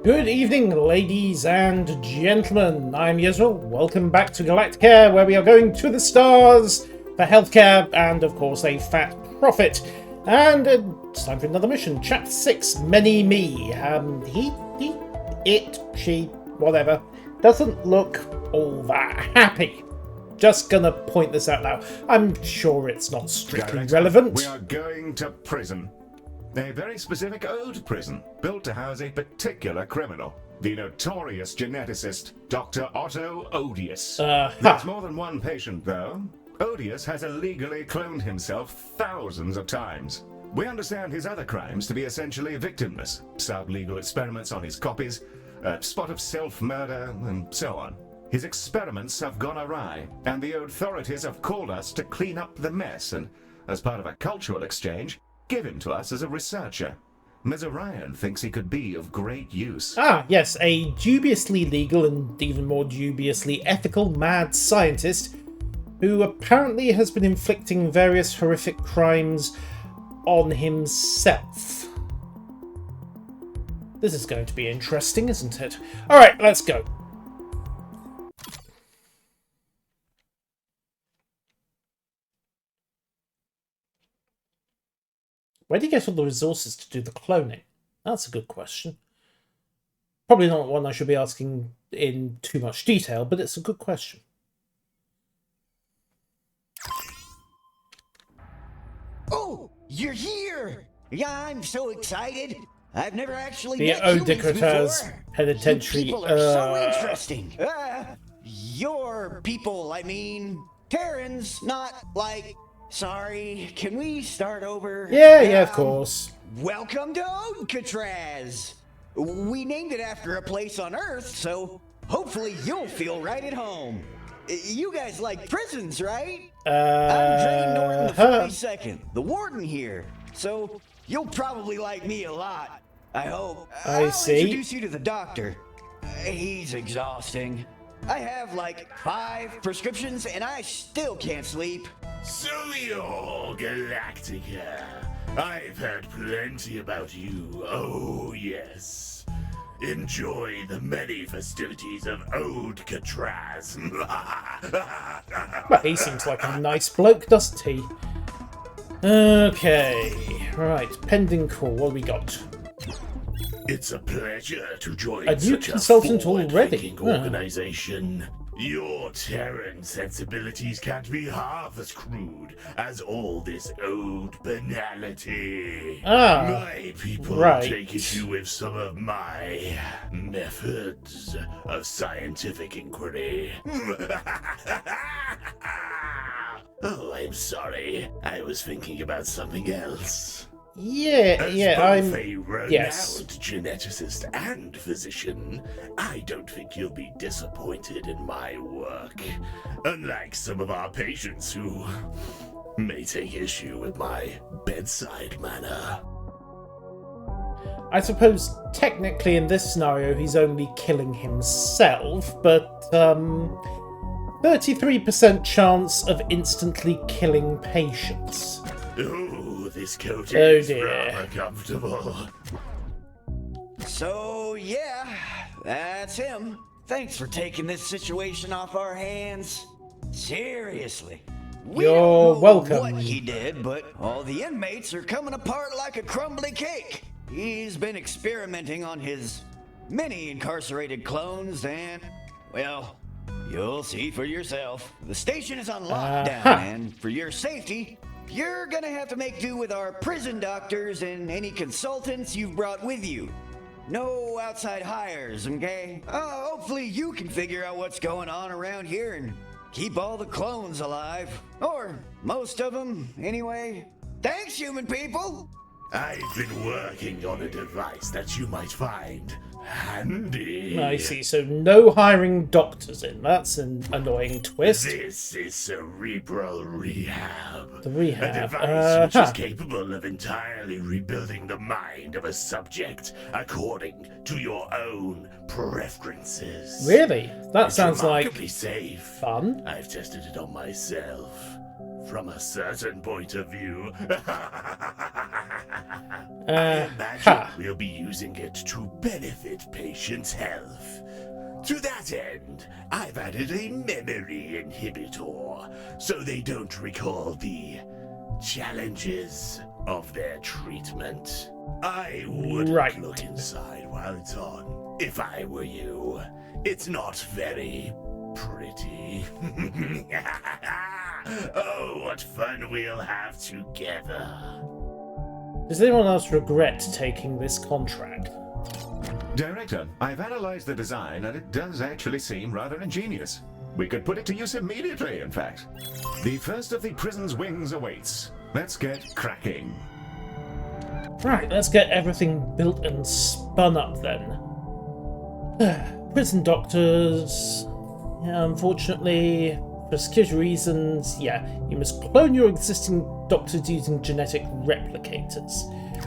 Good evening, ladies and gentlemen. I'm Yezreel. Welcome back to Galacticare, where we are going to the stars for healthcare and, of course, a fat profit. And it's time for another mission. Chapter 6, Many Me. She, whatever, doesn't look all that happy. Just gonna point this out now. I'm sure it's not strictly relevant. We are going to prison. A very specific old prison, built to house a particular criminal. The notorious geneticist, Dr. Otto Odious. There's more than one patient, though. Odious has illegally cloned himself thousands of times. We understand his other crimes to be essentially victimless. Sub-legal experiments on his copies, a spot of self-murder, and so on. His experiments have gone awry, and the authorities have called us to clean up the mess, and as part of a cultural exchange, give him to us as a researcher. Ms. Orion thinks he could be of great use. Ah, yes, a dubiously legal and even more dubiously ethical mad scientist who apparently has been inflicting various horrific crimes on himself. This is going to be interesting, isn't it? Alright, let's go. Where do you get all the resources to do the cloning? That's a good question. Probably not one I should be asking in too much detail, but it's a good question. Oh, you're here! Yeah, I'm so excited. I've never actually The met humans Odicoters before. Penitentiary. You people are so interesting. Your people, I mean. Terrans, not like... Sorry, can we start over? Yeah, of course. Welcome to Alcatraz. We named it after a place on Earth, so hopefully you'll feel right at home. You guys like prisons, right? I'm Drain Norton the 42nd, the warden here, so you'll probably like me a lot. I hope. I'll introduce you to the doctor. He's exhausting. I have like 5 prescriptions and I still can't sleep. So you're Galacticare. I've heard plenty about you, oh yes. Enjoy the many festivities of Alcatraz. Well, he seems like a nice bloke, doesn't he? Okay, right, pending call, what do we got? It's a pleasure to join A new such consultant a already? organization. Your Terran sensibilities can't be half as crude as all this old banality. My people take issue with some of my methods of scientific inquiry. Oh, I'm sorry. I was thinking about something else. As both a renowned geneticist and physician, I don't think you'll be disappointed in my work. Unlike some of our patients who may take issue with my bedside manner. I suppose technically in this scenario he's only killing himself, but 33% chance of instantly killing patients. Ooh, this coat is rather comfortable. So, yeah, that's him. Thanks for taking this situation off our hands. Seriously. We You're don't know welcome. what he did, but all the inmates are coming apart like a crumbly cake. He's been experimenting on his many incarcerated clones and, well, you'll see for yourself. The station is on lockdown, and for your safety, you're gonna have to make do with our prison doctors and any consultants you've brought with you. No outside hires, okay? Hopefully you can figure out what's going on around here and keep all the clones alive. Or most of them, anyway. Thanks, human people! I've been working on a device that you might find handy. I see, so no hiring doctors in. That's an annoying twist. This is cerebral rehab. The rehab. A device which is capable of entirely rebuilding the mind of a subject according to your own preferences. Really? That sounds like safe. fun. I've tested it on myself. from a certain point of view. I imagine we'll be using it to benefit patients' health. To that end, I've added a memory inhibitor, so they don't recall the challenges of their treatment. I wouldn't look inside while it's on, if I were you. It's not very pretty. Oh, what fun we'll have together. Does anyone else regret taking this contract? Director, I've analyzed the design and it does actually seem rather ingenious. We could put it to use immediately, in fact. The first of the prison's wings awaits. Let's get cracking. Right, let's get everything built and spun up then. Prison doctors... Yeah, unfortunately, for security reasons, you must clone your existing doctors using genetic replicators.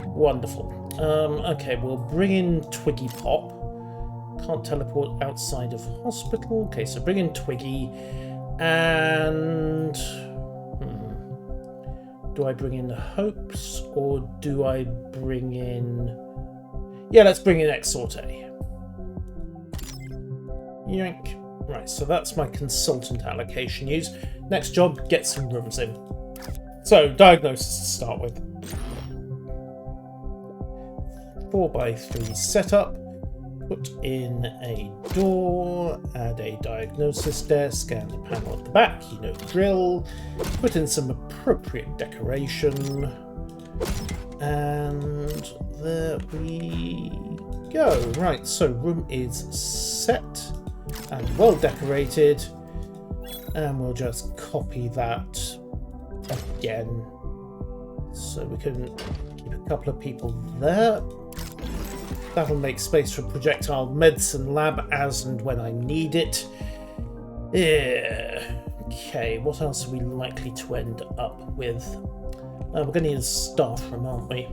Wonderful. Okay, we'll bring in Twiggy Pop. Can't teleport outside of hospital. Okay, so bring in Twiggy. And... do I bring in Hopes, or do I bring in... Yeah, let's bring in Exorte. Yoink. Right, so that's my consultant allocation used. Next job, get some rooms in. So, diagnosis to start with. 4x3 setup. Put in a door, add a diagnosis desk and a panel at the back, you know the drill. Put in some appropriate decoration. And there we go. Right, so room is set and well decorated. And we'll just copy that again. So we can keep a couple of people there. That'll make space for projectile medicine lab as and when I need it. Okay, what else are we likely to end up with? We're going to need a staff room, aren't we?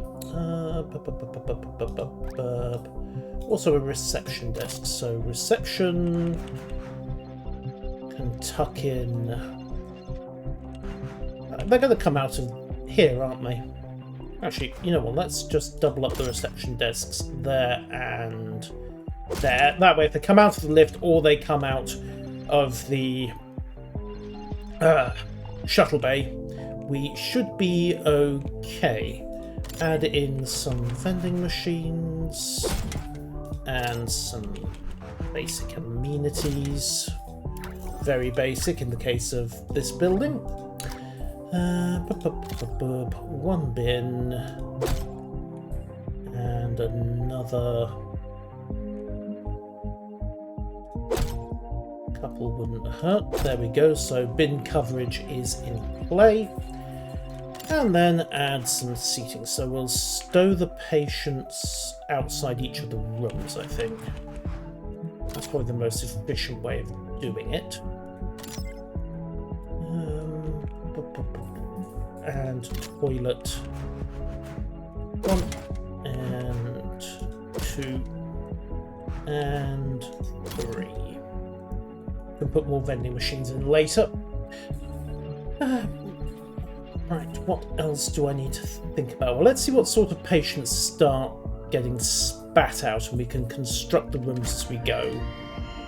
Also a reception desk. So reception can tuck in. They're going to come out of here, aren't they? Actually, you know what, let's just double up the reception desks there and there. That way, if they come out of the lift or they come out of the shuttle bay, we should be okay. Add in some vending machines and some basic amenities. Very basic in the case of this building. One bin and another couple wouldn't hurt. There we go, so bin coverage is in play. And then add some seating. So we'll stow the patients outside each of the rooms, I think. That's probably the most efficient way of doing it. And toilet 1 and 2 and 3. Can put more vending machines in later. Right, what else do I need to think about? Well, let's see what sort of patients start getting spat out, and we can construct the rooms as we go.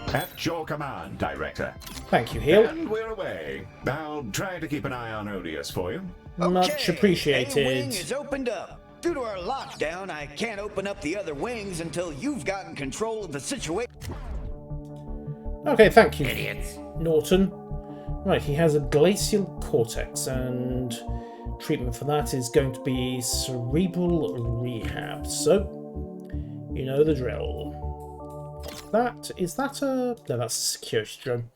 At your command, Director. Thank you, Heel. And we're away. I'll try to keep an eye on Odious for you. Much appreciated. A wing is opened up. Due to our lockdown, I can't open up the other wings until you've gotten control of the situation. Okay, thank you, Idiots. Norton. Right, he has a glacial cortex, and treatment for that is going to be cerebral rehab. So, you know the drill. Is that a... No, that's a security drone.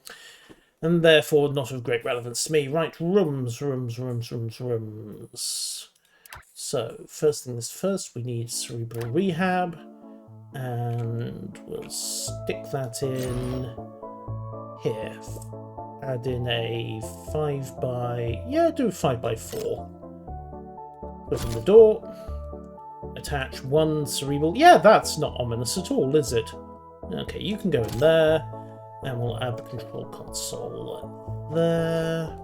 And therefore not of great relevance to me. Right, rooms. So, first things first, we need cerebral rehab. And we'll stick that in here. Add in a 5x... Yeah, do 5x4. Open the door. Attach one cerebral... Yeah, that's not ominous at all, is it? Okay, you can go in there. And we'll add the control console there.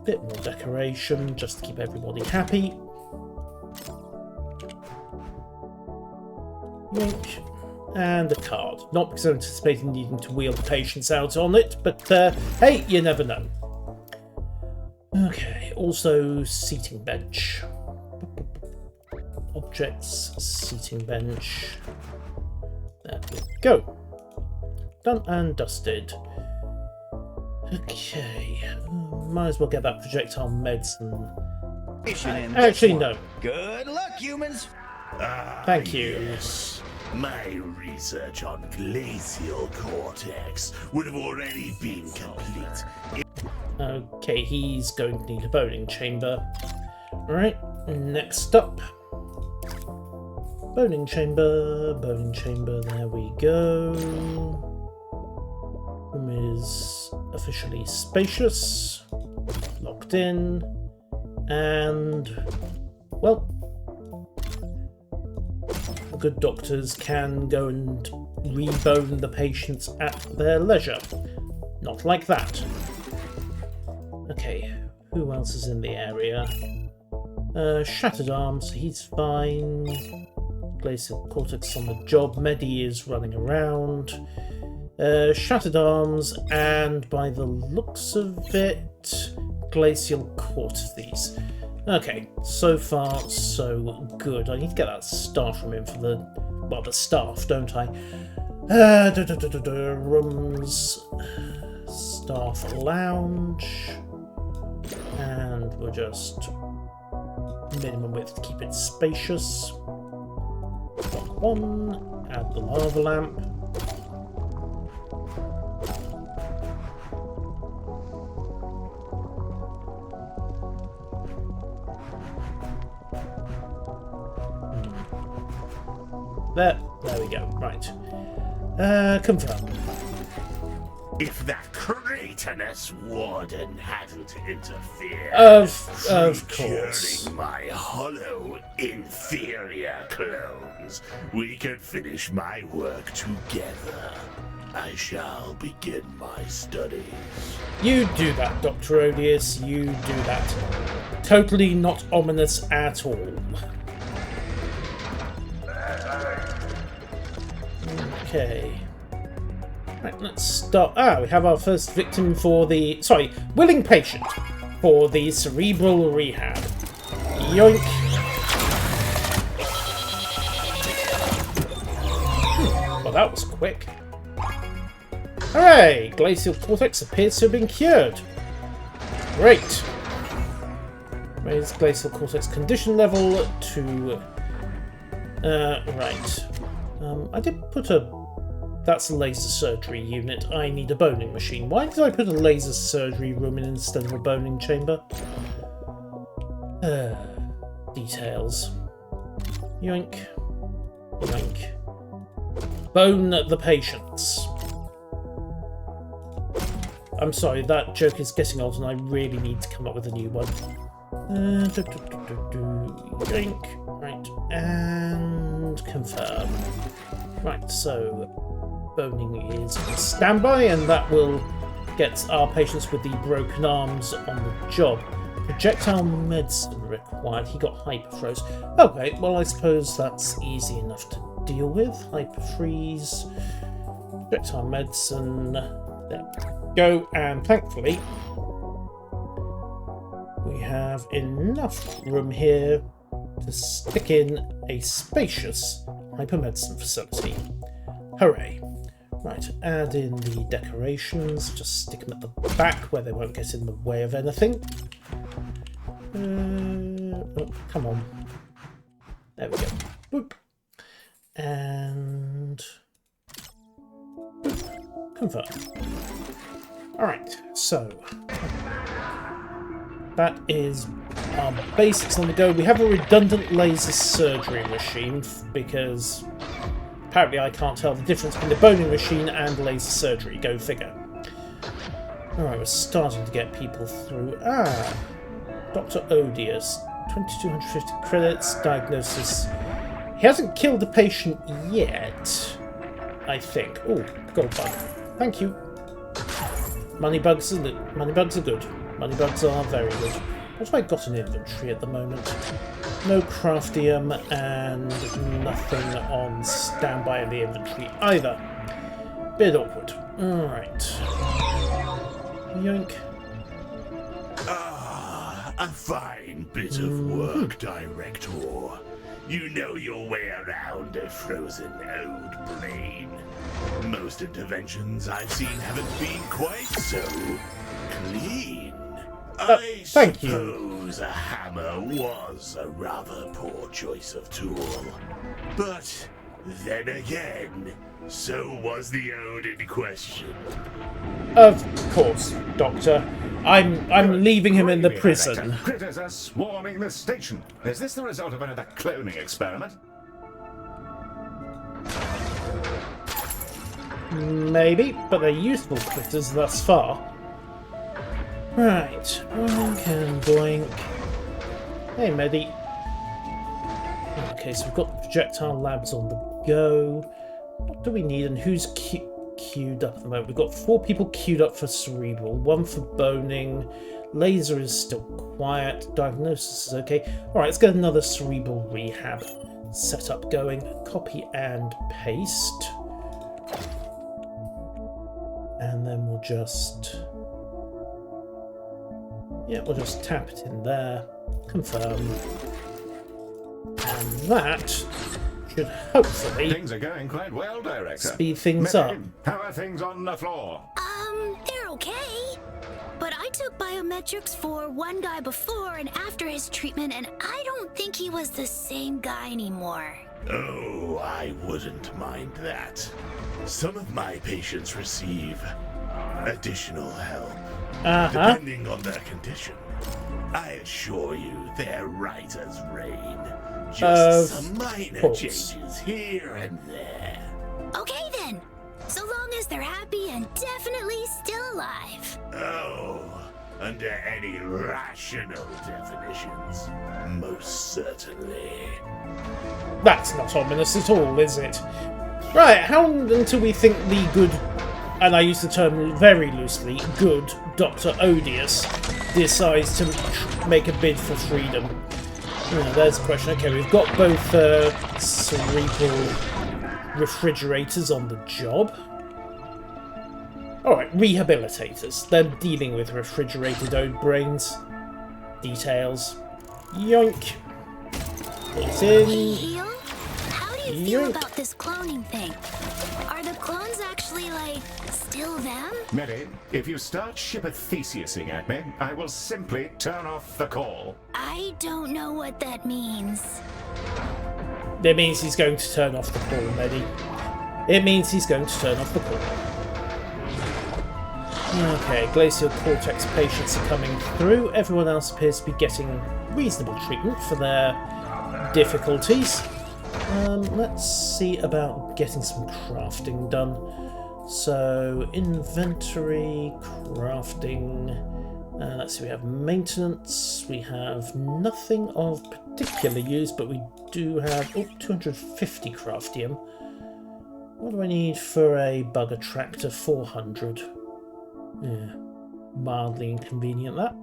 Bit more decoration, just to keep everybody happy. Yoink. And a card. Not because I'm anticipating needing to wheel the patients out on it, but hey, you never know. Okay, also seating bench. Objects, seating bench. There we go. Done and dusted. Okay, might as well get that projectile medicine. Actually, no. Good luck, humans. Thank you. Yes. My research on glacial cortex would have already been complete. Okay, he's going to need a boning chamber. Right, next up. Boning chamber, there we go. Room is officially spacious, locked in, and, well, good doctors can go and rebone the patients at their leisure. Not like that. Okay, who else is in the area? Shattered Arms, he's fine. Glacial Cortex on the job. Medi is running around. Shattered Arms, and by the looks of it, Glacial Cortex. Okay, so far so good. I need to get that staff room in for the staff, don't I? Rooms, staff lounge, and we're just minimum width to keep it spacious. Block 1, add the lava lamp. There we go, right. Confirm. If that cretinous warden hadn't interfered, Of course. curing my hollow, inferior clones, we could finish my work together. I shall begin my studies. You do that, Dr. Odious, you do that. Totally not ominous at all. Okay. Right, let's start. We have our first victim for the... Sorry, willing patient for the cerebral rehab. Yoink. Well, that was quick. Hooray! Glacial Cortex appears to have been cured. Great. Raise Glacial Cortex condition level to... right. I did put a... That's a laser surgery unit. I need a boning machine. Why did I put a laser surgery room in instead of a boning chamber? Details. Yoink. Yoink. Bone the patients. I'm sorry, that joke is getting old and I really need to come up with a new one. Yoink. Right. And confirm. Right, so... boning is on standby, and that will get our patients with the broken arms on the job. Projectile medicine required. He got hyperfroze. Okay, well I suppose that's easy enough to deal with. Hyperfreeze. Projectile medicine. There we go, and thankfully we have enough room here to stick in a spacious hypermedicine facility. Hooray. Right, add in the decorations, just stick them at the back where they won't get in the way of anything. Oh, come on. There we go. Boop. And... boop. Confirm. Alright, so... that is our basics on the go. We have a redundant laser surgery machine, because... apparently I can't tell the difference between the boning machine and laser surgery. Go figure. Alright, we're starting to get people through. Dr. Odious. 2250 credits. Diagnosis. He hasn't killed a patient yet, I think. Oh, gold bug. Thank you. Money bugs are good. Money bugs are very good. What have I got in inventory at the moment? No craftium and nothing on standby in the inventory either. Bit awkward. Alright. Yoink. Ah, a fine bit of work, Director. You know your way around a frozen old brain. Most interventions I've seen haven't been quite so clean. I thank suppose a hammer was a rather poor choice of tool. But then again, so was the ode in question. Of course, Doctor. I'm leaving him in the prison. Critters are swarming the station. Is this the result of another cloning experiment? Maybe, but they're useful critters thus far. Right, boink and boink. Hey, Medi. Okay, so we've got projectile labs on the go. What do we need and who's queued up at the moment? We've got 4 people queued up for cerebral, 1 for boning. Laser is still quiet. Diagnosis is okay. Alright, let's get another cerebral rehab setup going. Copy and paste. And then we'll just... yeah, we'll just tap it in there. Confirm. And that should hopefully... things are going quite well, Director. Speed things up. How are things on the floor? They're okay. But I took biometrics for one guy before and after his treatment, and I don't think he was the same guy anymore. Oh, I wouldn't mind that. Some of my patients receive additional help, depending on their condition. I assure you, they're right as rain. Just some minor changes here and there. Okay then. So long as they're happy and definitely still alive. Oh, under any rational definitions, most certainly. That's not ominous at all, is it? Right, how until we think the good, and I use the term very loosely, good Dr. Odious decides to make a bid for freedom? There's a question. Okay, we've got both cerebral refrigerators on the job. Alright, rehabilitators. They're dealing with refrigerated old brains. Details. Yoink. It's in. Hey, Heel? How do you feel about this cloning thing? Are the clones actually, like, still them? Medi, if you start shippathesiusing at me, I will simply turn off the call. I don't know what that means. It means he's going to turn off the call, Medi. It means he's going to turn off the call. Okay, glacial cortex patients are coming through. Everyone else appears to be getting reasonable treatment for their difficulties. Let's see about getting some crafting done. So, inventory, crafting. Let's see, we have maintenance. We have nothing of particular use, but we do have 250 craftium. What do I need for a bug attractor? 400. Yeah, mildly inconvenient that.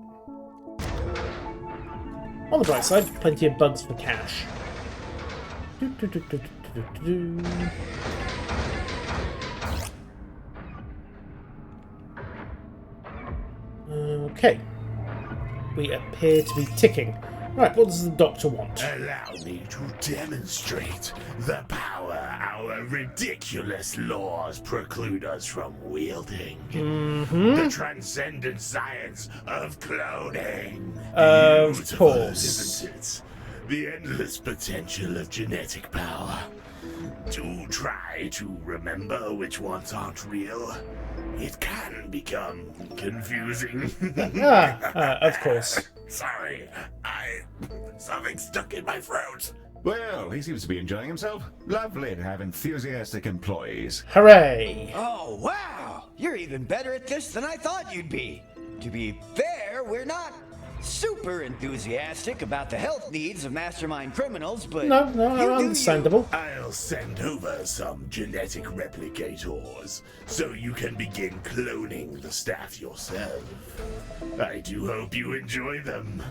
On the bright side, plenty of bugs for cash. Okay. We appear to be ticking. Right, what does the doctor want? Allow me to demonstrate the power our ridiculous laws preclude us from wielding. The transcendent science of cloning. Of Beautiful, course. isn't it? The endless potential of genetic power. Do try to remember which ones aren't real. It can become confusing. Of course. Sorry, something stuck in my throat. Well, he seems to be enjoying himself. Lovely to have enthusiastic employees. Hooray! Oh, wow! You're even better at this than I thought you'd be. To be fair, we're not super enthusiastic about the health needs of mastermind criminals, but no, you understandable. I'll send over some genetic replicators so you can begin cloning the staff yourself. I do hope you enjoy them.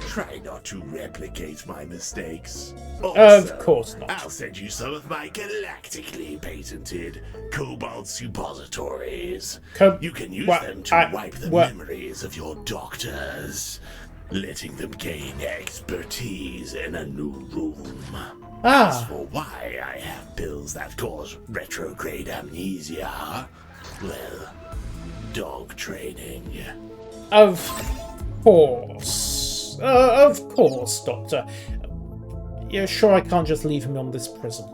Try not to replicate my mistakes. Also, of course not. I'll send you some of my galactically patented cobalt suppositories. You can use them to wipe the memories of your doctors, letting them gain expertise in a new room. As for why I have pills that cause retrograde amnesia, well, dog training. Of course, Doctor. You're sure I can't just leave him on this prison?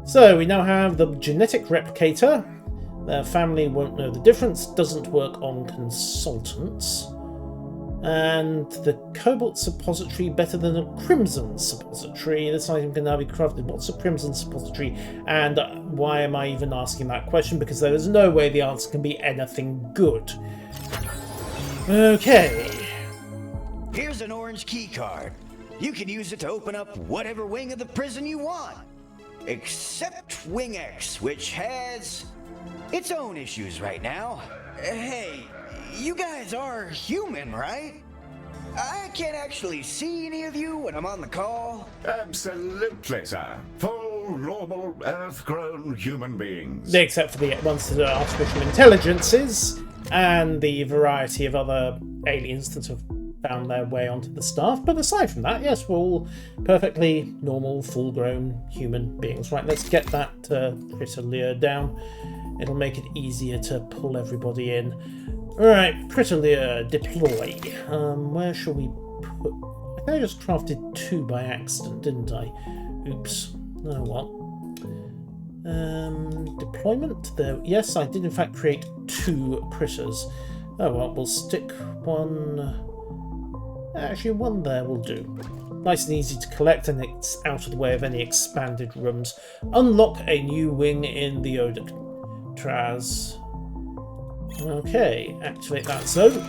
So, we now have the genetic replicator. Their family won't know the difference, doesn't work on consultants. And the cobalt suppository better than a crimson suppository. This item can now be crafted. What's a crimson suppository? And why am I even asking that question? Because there is no way the answer can be anything good. Okay. Here's an orange key card. You can use it to open up whatever wing of the prison you want. Except Wing X, which has its own issues right now. Hey, you guys are human, right? I can't actually see any of you when I'm on the call. Absolutely, sir. Full, normal, Earth-grown human beings. Except for the ones that are artificial intelligences and the variety of other aliens that have found their way onto the staff. But aside from that, yes, we're all perfectly normal, full-grown human beings. Right, let's get that Pritalier down. It'll make it easier to pull everybody in. Alright, Pritalier, deploy. Where shall we put... I think I just crafted 2 by accident, didn't I? Oops. Oh well. Deployment? There. Yes, I did in fact create 2 Pritters. Oh well, we'll stick one... Actually, 1 there will do. Nice and easy to collect, and it's out of the way of any expanded rooms. Unlock a new wing in the Odotraz. Okay, activate that zone.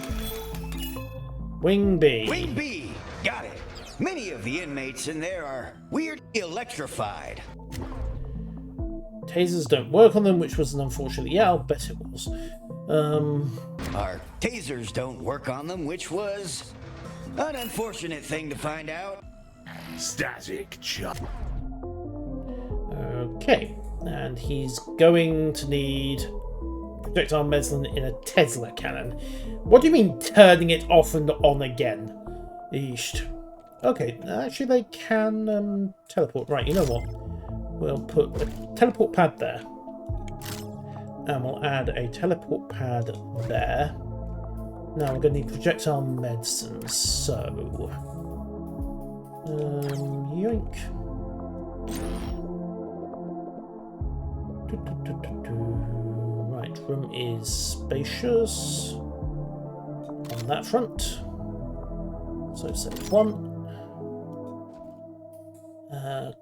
Wing B. Wing B! Got it. Many of the inmates in there are weirdly electrified. Tasers don't work on them, which was an unfortunate... Yeah, I'll bet it was. Our tasers don't work on them, which was an unfortunate thing to find out. Static chop. Okay, and he's going to need projectile medicine in a Tesla cannon. What do you mean turning it off and on again? Eesh. Okay, actually they can teleport. Right, you know what? We'll put a teleport pad there. And we'll add a teleport pad there. Now we're going to need projectile medicine, so... yoink. Right, room is spacious. On that front. So save 1.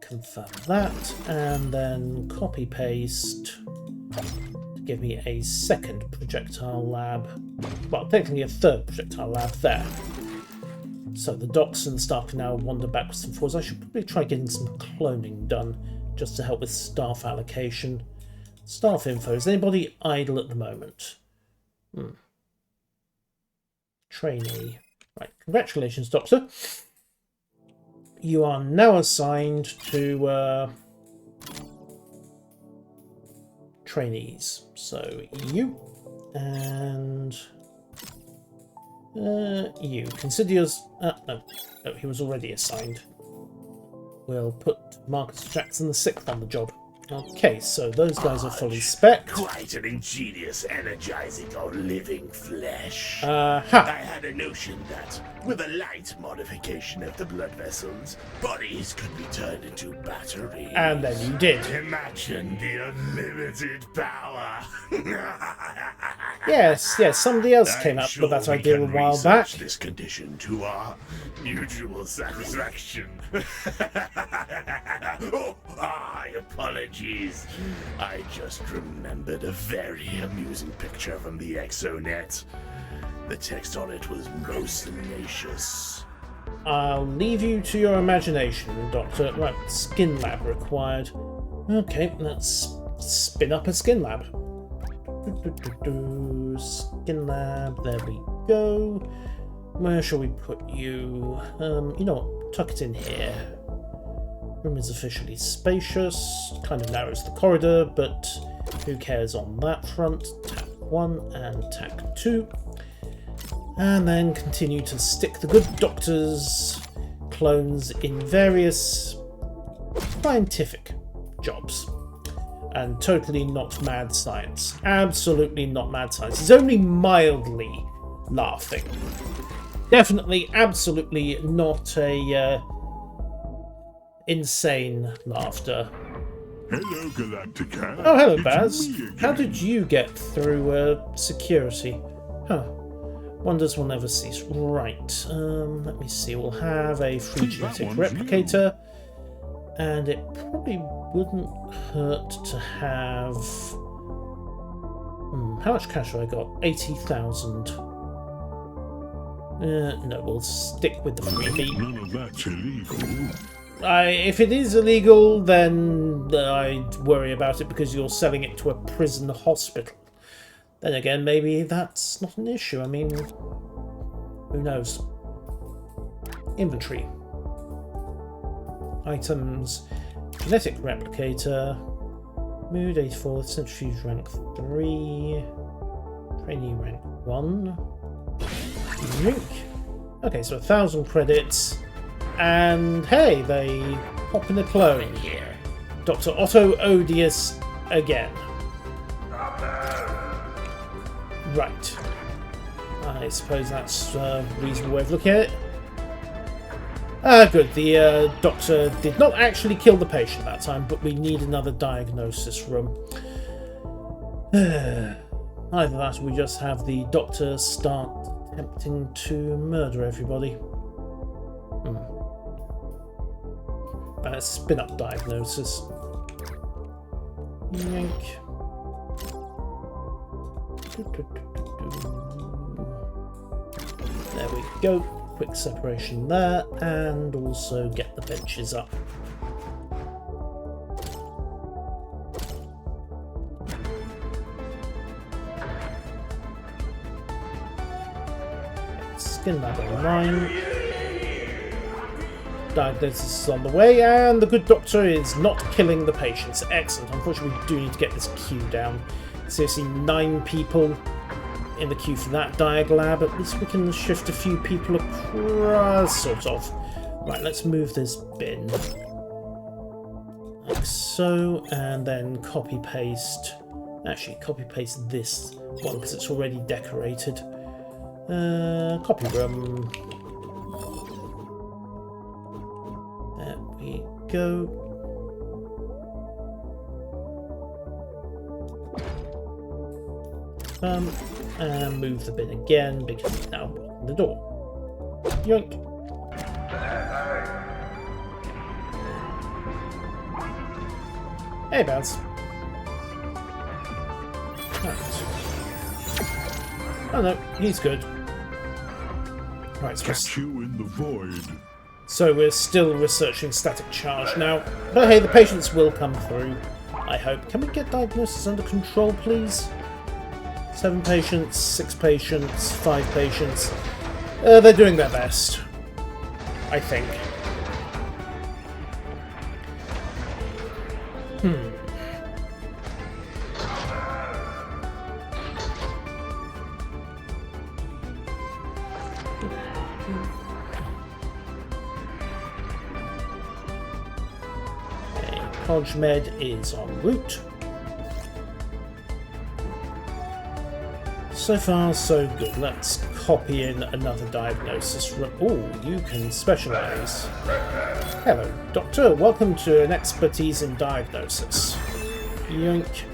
Confirm that, and then copy paste to give me a second projectile lab. Well, technically a third projectile lab there. So the docs and staff can now wander backwards and forwards. I should probably try getting some cloning done just to help with staff allocation. Staff info. Is anybody idle at the moment? Trainee. Right. Congratulations, Doctor. You are now assigned to trainees. So you and you. Consider yours... no, he was already assigned. We'll put Marcus Jackson the 6th on the job. Okay, so those guys are fully spec'd. Quite an ingenious energizing of living flesh. I had a notion that, with a light modification of the blood vessels, bodies could be turned into batteries. And then you did. Imagine the unlimited power. Yes, somebody else came up with that idea a while back. This condition to our mutual satisfaction. Oh, I apologize. jeez. I just remembered a very amusing picture from the Exonet. The text on it was most tenacious. I'll leave you to your imagination, Doctor. Right, skin lab required. Okay, let's spin up a skin lab. Skin lab, there we go. Where shall we put you? You know what, tuck it in here. Room is officially spacious, kind of narrows the corridor, but who cares on that front? Tack 1 and tack 2. And then continue to stick the good doctor's clones in various scientific jobs. And totally not mad science. Absolutely not mad science. He's only mildly laughing. Definitely, absolutely not a insane laughter. Hello, Galacticare. Oh, hello, Baz. How did you get through security? Huh. Wonders will never cease. Right. Let me see. We'll have a free genetic replicator. And it probably wouldn't hurt to have... how much cash have I got? 80,000. No, we'll stick with the freebie. None of that's illegal. If it is illegal, then I'd worry about it because you're selling it to a prison hospital. Then again, maybe that's not an issue. I mean, who knows? Inventory. Items. Genetic replicator. Mood 84. Centrifuge rank 3. Trainee rank 1. Link. Okay, so 1,000 credits. And hey, they pop in a clone here. Dr. Otto Odious again. Right. I suppose that's a reasonable way of looking at it. Good. The doctor did not actually kill the patient that time, but we need another diagnosis room. Either that or we just have the doctor start attempting to murder everybody. Spin up diagnosis. Yank. There we go. Quick separation there, and also get the benches up. Skin lab online. Diagnosis is on the way, and the good doctor is not killing the patients. Excellent. Unfortunately, we do need to get this queue down. Seriously, 9 people in the queue for that diag lab. At least we can shift a few people across, sort of. Right, let's move this bin. Like so, and then copy-paste. Actually, copy-paste this one, because it's already decorated. Copy room. There we go. And move the bin again because it's now blocking the door. Yoink. Hey, Baz. Right. Oh no, he's good. Right, so Catch you in the void. So we're still researching static charge now. But hey, the patients will come through, I hope. Can we get diagnosis under control, please? 7 patients, 6 patients, 5 patients. They're doing their best, I think. CogMed is en route. So far, so good. Let's copy in another diagnosis. Oh, you can specialise. Hello, Doctor. Welcome to an expertise in diagnosis. Yoink.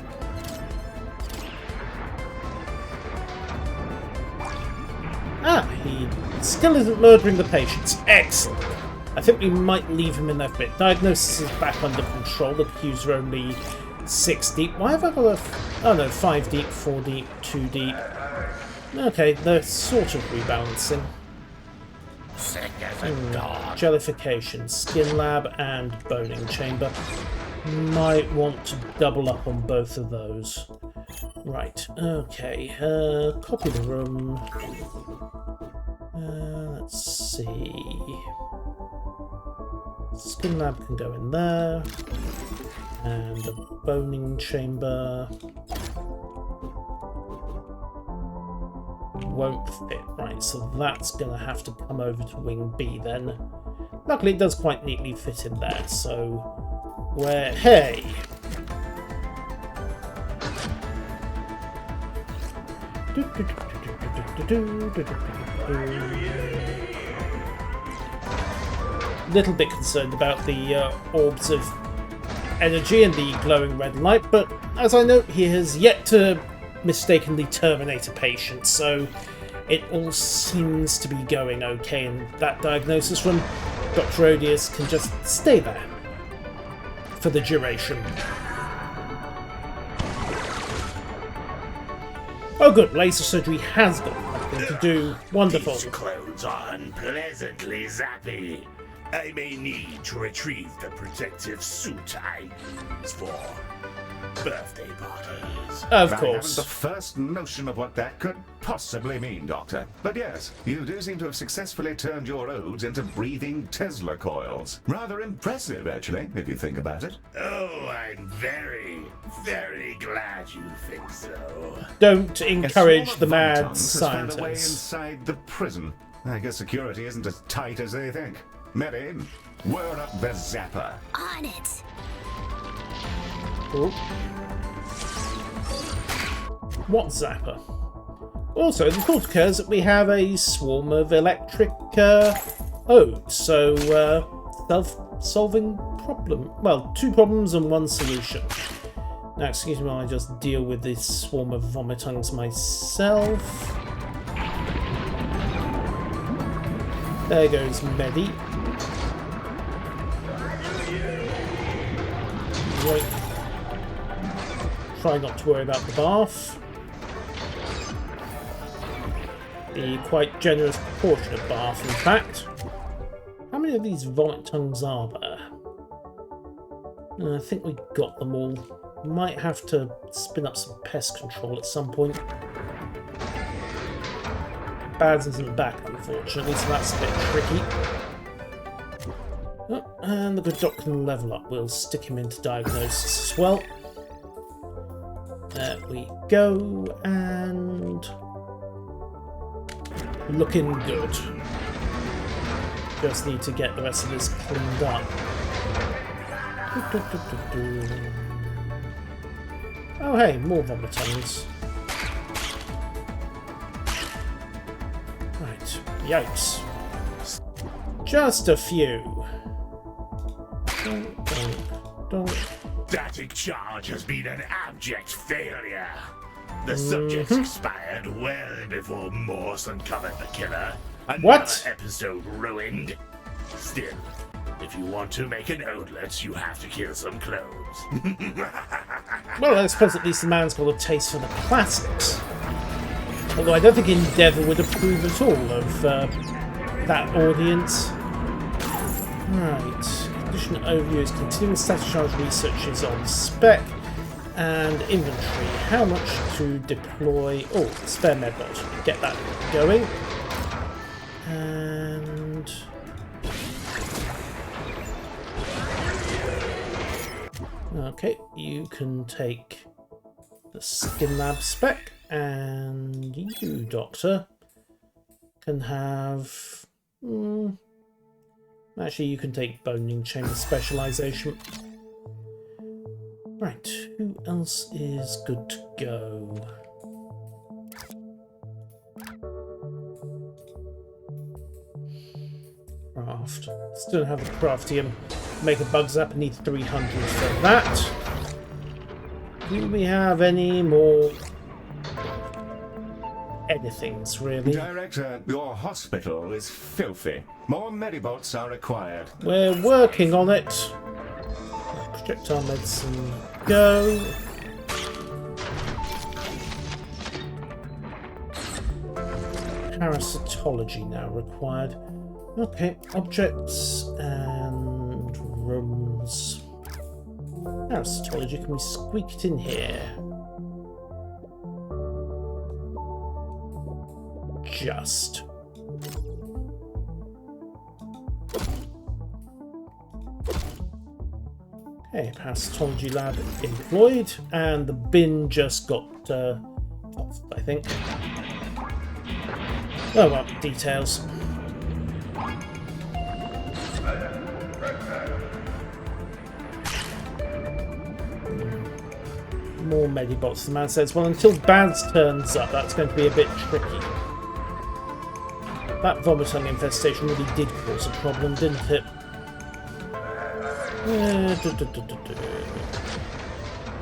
Ah, he still isn't murdering the patients. Excellent. I think we might leave him in there for a bit. Diagnosis is back under control. The queues are only 6 deep. Why have I got a... Oh no, 5 deep, 4 deep, 2 deep. Okay, they're sort of rebalancing. Sick as a dog. Jellification, skin lab, and boning chamber. Might want to double up on both of those. Right, okay. Copy the room. Let's see. Skin lab can go in there. And a boning chamber won't fit. Right, so that's going to have to come over to wing B then. Luckily it does quite neatly fit in there, so where... Hey! Little bit concerned about the orbs of energy and the glowing red light, but as I note, he has yet to mistakenly terminate a patient, so it all seems to be going okay in that diagnosis room. Dr. Odious can just stay there for the duration. Oh good, laser surgery has got nothing to do. Wonderful. These clothes are unpleasantly zappy. I may need to retrieve the protective suit I use for birthday parties. Of I course. haven't the first notion of what that could possibly mean, Doctor. But yes, you do seem to have successfully turned your odes into breathing Tesla coils. Rather impressive, actually, if you think about it. Oh, I'm very, very glad you think so. Don't encourage the mad Has found a way scientists. inside the prison. I guess security isn't as tight as they think. Mary, word up the zapper. On it. Oh. What zapper? Also, the thought occurs that we have a swarm of electric odes, so self-solving problem. Well, 2 problems and 1 solution. Now, excuse me while I just deal with this swarm of vomitungs myself. There goes Medi. Right. Try not to worry about the bath. The quite generous proportion of bath, in fact. How many of these vomit tongues are there? I think we got them all. Might have to spin up some pest control at some point. Bads isn't back, unfortunately, so that's a bit tricky. Oh, and the good doc can level up. We'll stick him into diagnosis as well. There we go, and looking good. Just need to get the rest of this cleaned up. Oh hey, more vomitons. Right, yikes. Just a few. Don't. Static charge has been an abject failure. The subject expired well before Morse uncovered the killer. Another episode ruined. Still, if you want to make an odelet, you have to kill some clones. Well, I suppose at least the man's got a taste for the classics. Although I don't think Endeavour would approve at all of that audience. Right. Condition overview is continuing static charge research is on spec. And inventory. How much to deploy? Oh, spare medbot. Get that going. And okay, you can take the skin lab spec, and you, Doctor, can have. Actually, you can take boning chamber specialization. Right, who else is good to go? Craft. Still have the craftium. Make a bug zap, need 300 for that. Do we have any more? anythings, really. Director, your hospital is filthy. More medibots are required. We're working on it. Projectile medicine, go. Parasitology now required. Okay, objects and rooms. Parasitology, can we squeak it in here? Just. Okay, parasitology lab employed, and the bin just got off, I think. Oh well, details. More medibots, the man says. Well, until Baz turns up, that's going to be a bit tricky. That vomiting infestation really did cause a problem, didn't it?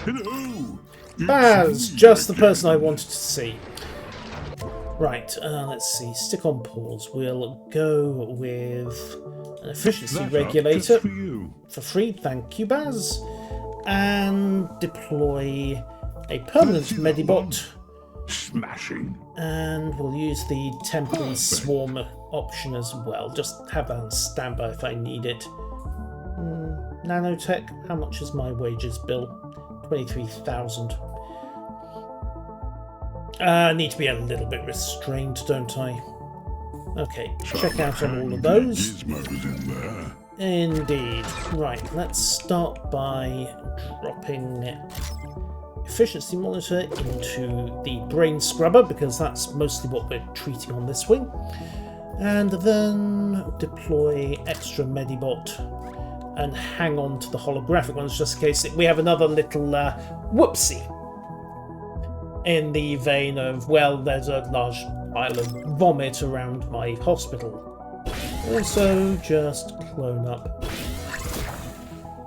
Hello! Baz, just the person I wanted to see. Right, let's see. Stick on pause. We'll go with an efficiency regulator for free. Thank you, Baz. And deploy a permanent medibot. Smashing. And we'll use the temporary swarm option as well. Just have that on standby if I need it. Nanotech, how much is my wages bill? 23,000. I need to be a little bit restrained, don't I? Okay, check out on all of those. Gizmos in there. Indeed. Right, let's start by dropping efficiency monitor into the brain scrubber, because that's mostly what we're treating on this wing. And then deploy extra medibot and hang on to the holographic ones just in case we have another little whoopsie. In the vein of, well, there's a large pile of vomit around my hospital. Also, just clone up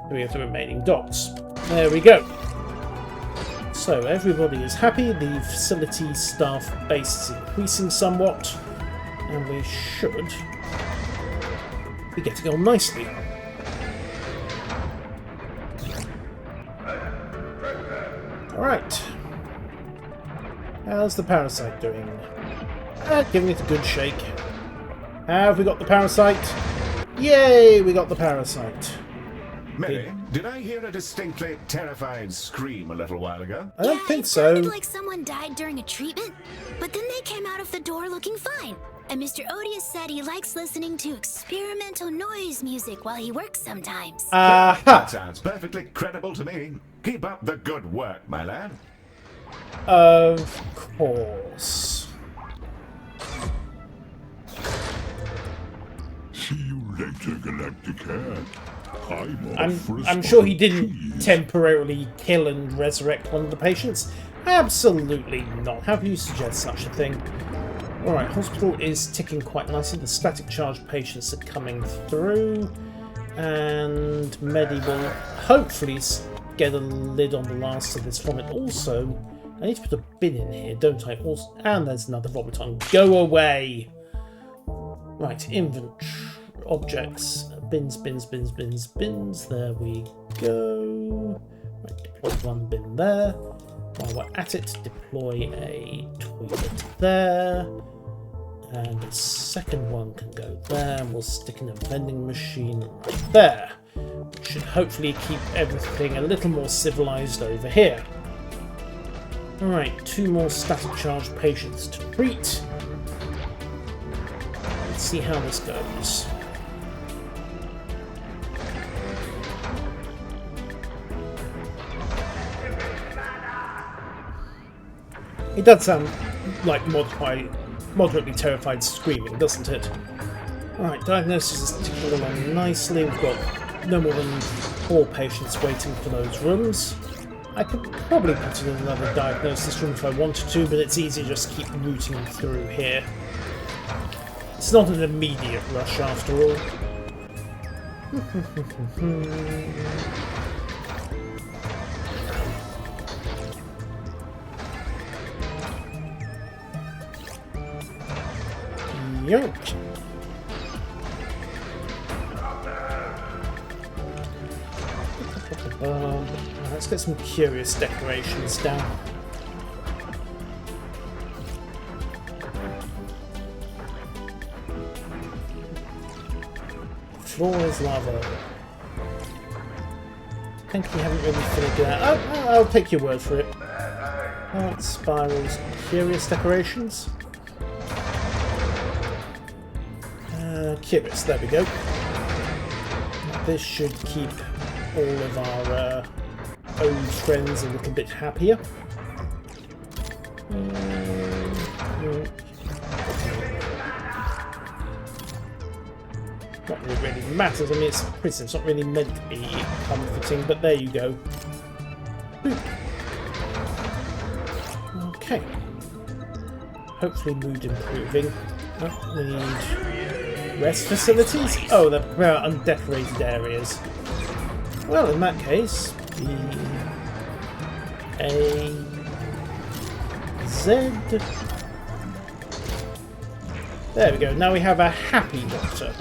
3 of the remaining dots. There we go. So, everybody is happy. The facility staff base is increasing somewhat. And we should be getting on nicely. Alright. How's the parasite doing? Giving it a good shake. Have we got the parasite? Yay, we got the parasite. Mary, did I hear a distinctly terrified scream a little while ago? I don't think it so. sounded like someone died during a treatment, but then they came out of the door looking fine. And Mr. Odious said he likes listening to experimental noise music while he works sometimes. That sounds perfectly credible to me. Keep up the good work, my lad. Of course. See you later, Galacticare. I'm sure he didn't temporarily kill and resurrect one of the patients. Absolutely not. How can you suggest such a thing? Alright, hospital is ticking quite nicely. The static charge patients are coming through. And Medi will hopefully get a lid on the last of this vomit. Also, I need to put a bin in here, don't I? Also, and there's another vomit on. Go away! Right, inventory. Objects. Bins. There we go. Right, deploy one bin there. While we're at it, deploy a toilet there. And the second one can go there. And we'll stick in a vending machine right there. Which should hopefully keep everything a little more civilized over here. Alright, 2 more static charge patients to treat. Let's see how this goes. It does sound like moderately terrified screaming, doesn't it? Alright, diagnosis is ticking along nicely. We've got no more than 4 patients waiting for those rooms. I could probably put in another diagnosis room if I wanted to, but it's easier to just keep routing through here. It's not an immediate rush after all. Yoink. Let's get some curious decorations down. The floor is lava. I think we haven't really figured it out. I'll take your word for it. Spirals, curious decorations. Curious, there we go. This should keep all of our old friends a little bit happier. Not really matters. I mean, it's a prison. It's not really meant to be comforting, but there you go. Okay. Hopefully mood improving. Oh, we need rest facilities? Oh, they're undecorated areas. Well, in that case, A Z. There we go. Now we have a happy doctor.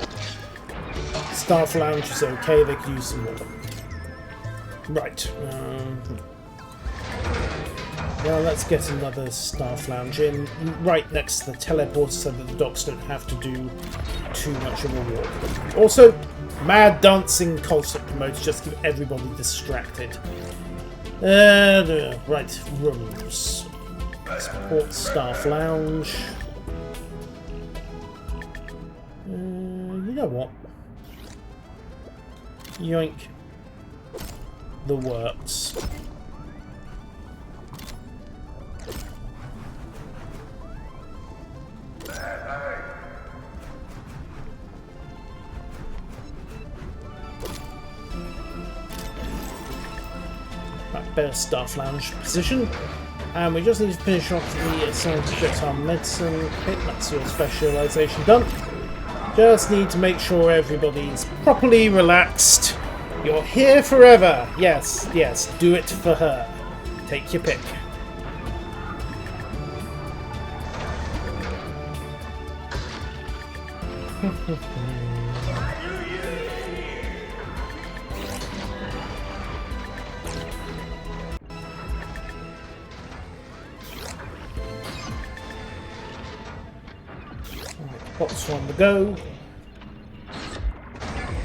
Staff lounge is okay. They could use some more. Right. Well, let's get another staff lounge in right next to the teleporter so that the docs don't have to do too much of a walk. Also, mad dancing concert promotes just keep everybody distracted. Right, rooms. Support staff lounge. You know what? Yoink. The works. Better staff lounge position, and we just need to finish off the projectile medicine kit. That's your specialisation done. Just need to make sure everybody's properly relaxed. You're here forever. Yes, yes, do it for her. Take your pick. Pots are on the go.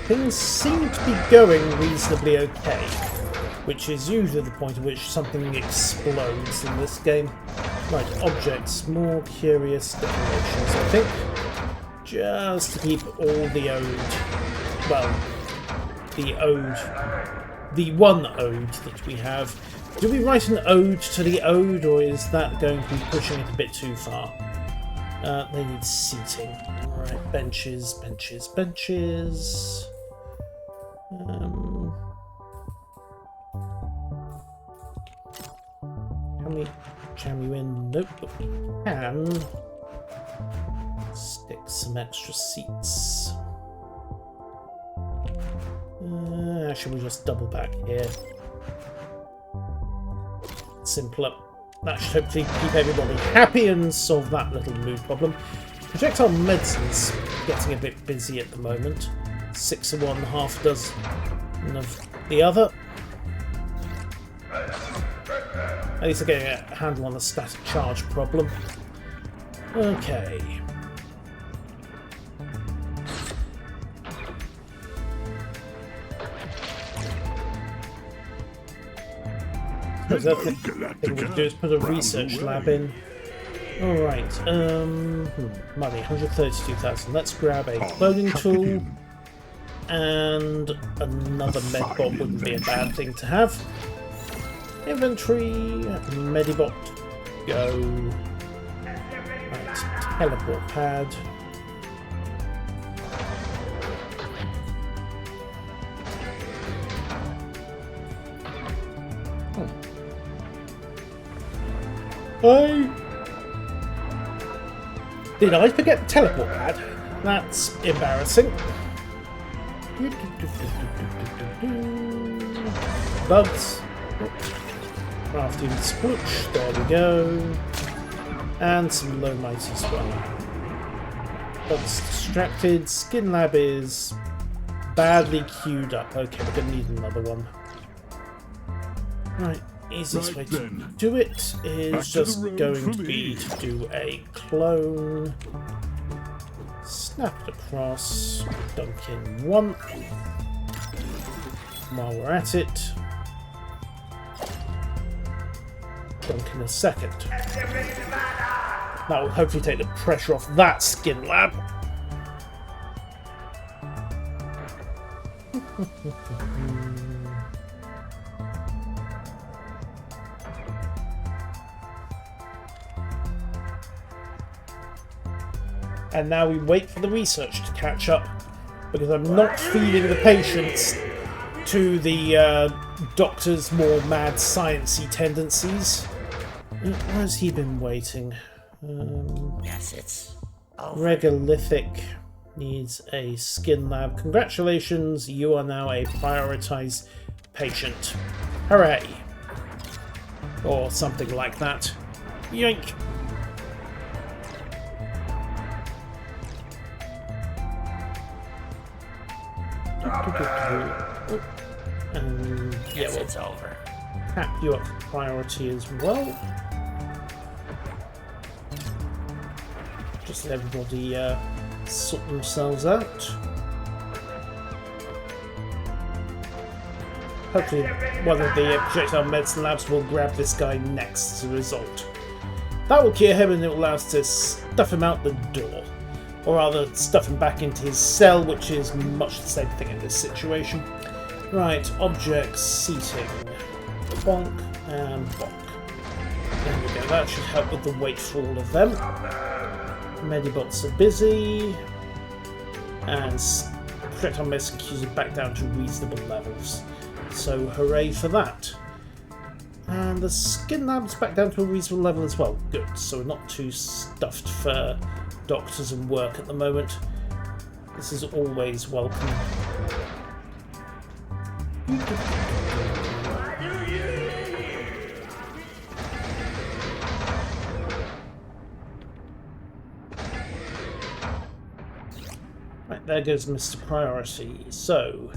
Things seem to be going reasonably okay, which is usually the point at which something explodes in this game. Right, objects, more curious decorations, I think. Just to keep all the ode, well, the one ode that we have. Do we write an ode to the ode, or is that going to be pushing it a bit too far? They need seating. Alright, benches, benches, benches. Can we jam you in? Nope, but we can stick some extra seats. Should we just double back here? Simpler. That should hopefully keep everybody happy and solve that little mood problem. Projectile medicine's getting a bit busy at the moment. 6 of one, half dozen of the other. At least they're getting a handle on the static charge problem. Okay. The thing we can do is put a research lab in. Alright, money, 132,000. Let's grab a cloning tool, and another medbot wouldn't be a bad thing to have. Inventory, medibot, go. Right, teleport pad. Did I forget the teleport pad? That's embarrassing. Bugs. Crafting sploosh. There we go. And some low mighty as well. Medibot's distracted. Skin Lab is badly queued up. Okay, we're gonna need another one. Right, easiest way to do it is just going to be to do a clone. Snap it across. Dunk in one. While we're at it, dunk in a second. That will hopefully take the pressure off that Skin Lab. And now we wait for the research to catch up, because I'm not feeding the patients to the doctor's more mad sciencey tendencies. Where's he been waiting? Yes, it's over. Regolithic needs a Skin Lab. Congratulations, you are now a prioritized patient. Hooray! Or something like that. Yoink! And yeah, Yes, it's over. Tap you up for priority as well. Just let everybody sort themselves out. Hopefully one of the projectile medicine labs will grab this guy next as a result. That will cure him and it will allow us to stuff him out the door. Or rather, stuff him back into his cell, which is much the same thing in this situation. Right, objects, seating. Bonk and bonk. There we go, that should help with the weight for all of them. Medibots are busy. And projectile medicine queues are back down to reasonable levels. So hooray for that. And the Skin Lab's back down to a reasonable level as well. Good, so we're not too stuffed for doctors and work at the moment. This is always welcome. Right, there goes Mr. Priority. So,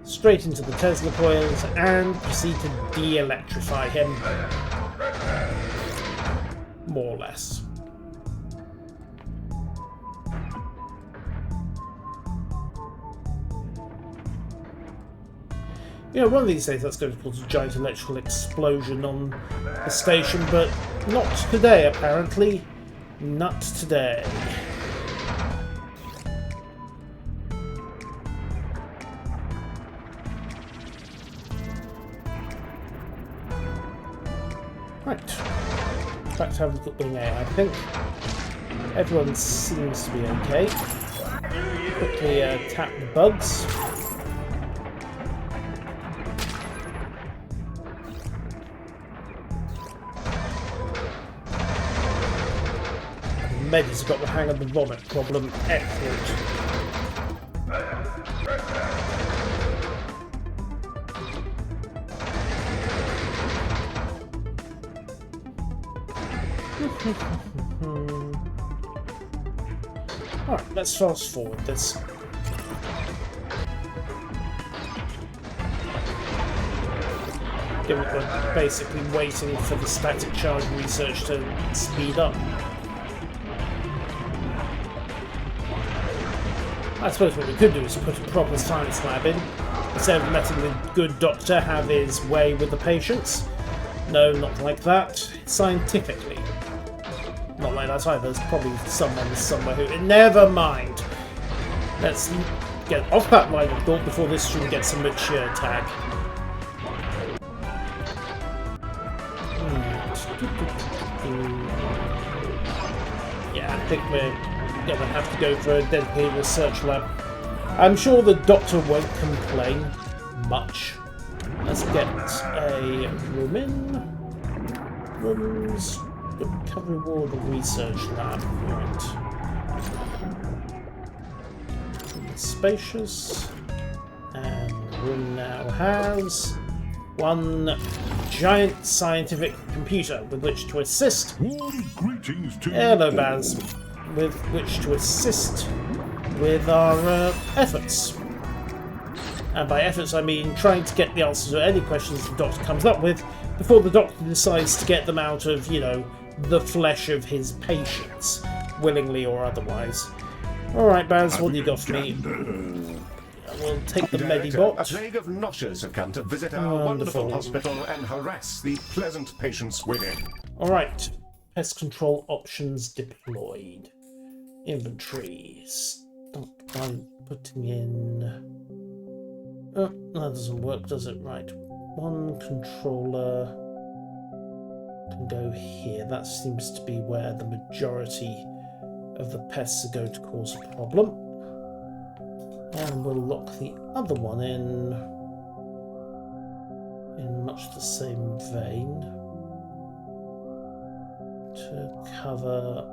straight into the Tesla coils and proceed to de-electrify him. More or less. You know, one of these days that's going to cause a giant electrical explosion on the station, but not today, apparently. Not today. Right. Back to having a look wing A, I think. Everyone seems to be okay. Quickly tap the bugs. Medi's got the hang of the vomit problem. Excellent. Alright, let's fast forward this. Given we're basically waiting for the static charge research to speed up. I suppose what we could do is put a proper science lab in, instead of letting the good doctor have his way with the patients. No, not like that. Scientifically. Not like that either. There's probably someone somewhere who... Never mind! Let's get off that line of thought before this stream gets a mature tag. Yeah, I think we're going to have to go for a dedicated research lab. I'm sure the doctor won't complain much. Let's get a room in. Rooms. Recovery ward research lab. Right. Spacious. And the room now has one giant scientific computer with which to assist. Warm greetings to Hello, you Baz. all. with which to assist with our efforts. And by efforts I mean trying to get the answers to any questions the Doctor comes up with before the Doctor decides to get them out of, you know, the flesh of his patients, willingly or otherwise. Alright, Baz, what do you got for me? We'll take the Medibot. A plague of noshers have come to visit our wonderful hospital and harass the pleasant patients within. Alright, pest control options deployed. Inventory. Stop by putting in... Oh, that doesn't work, does it? Right. One controller can go here. That seems to be where the majority of the pests are going to cause a problem. And we'll lock the other one in much the same vein to cover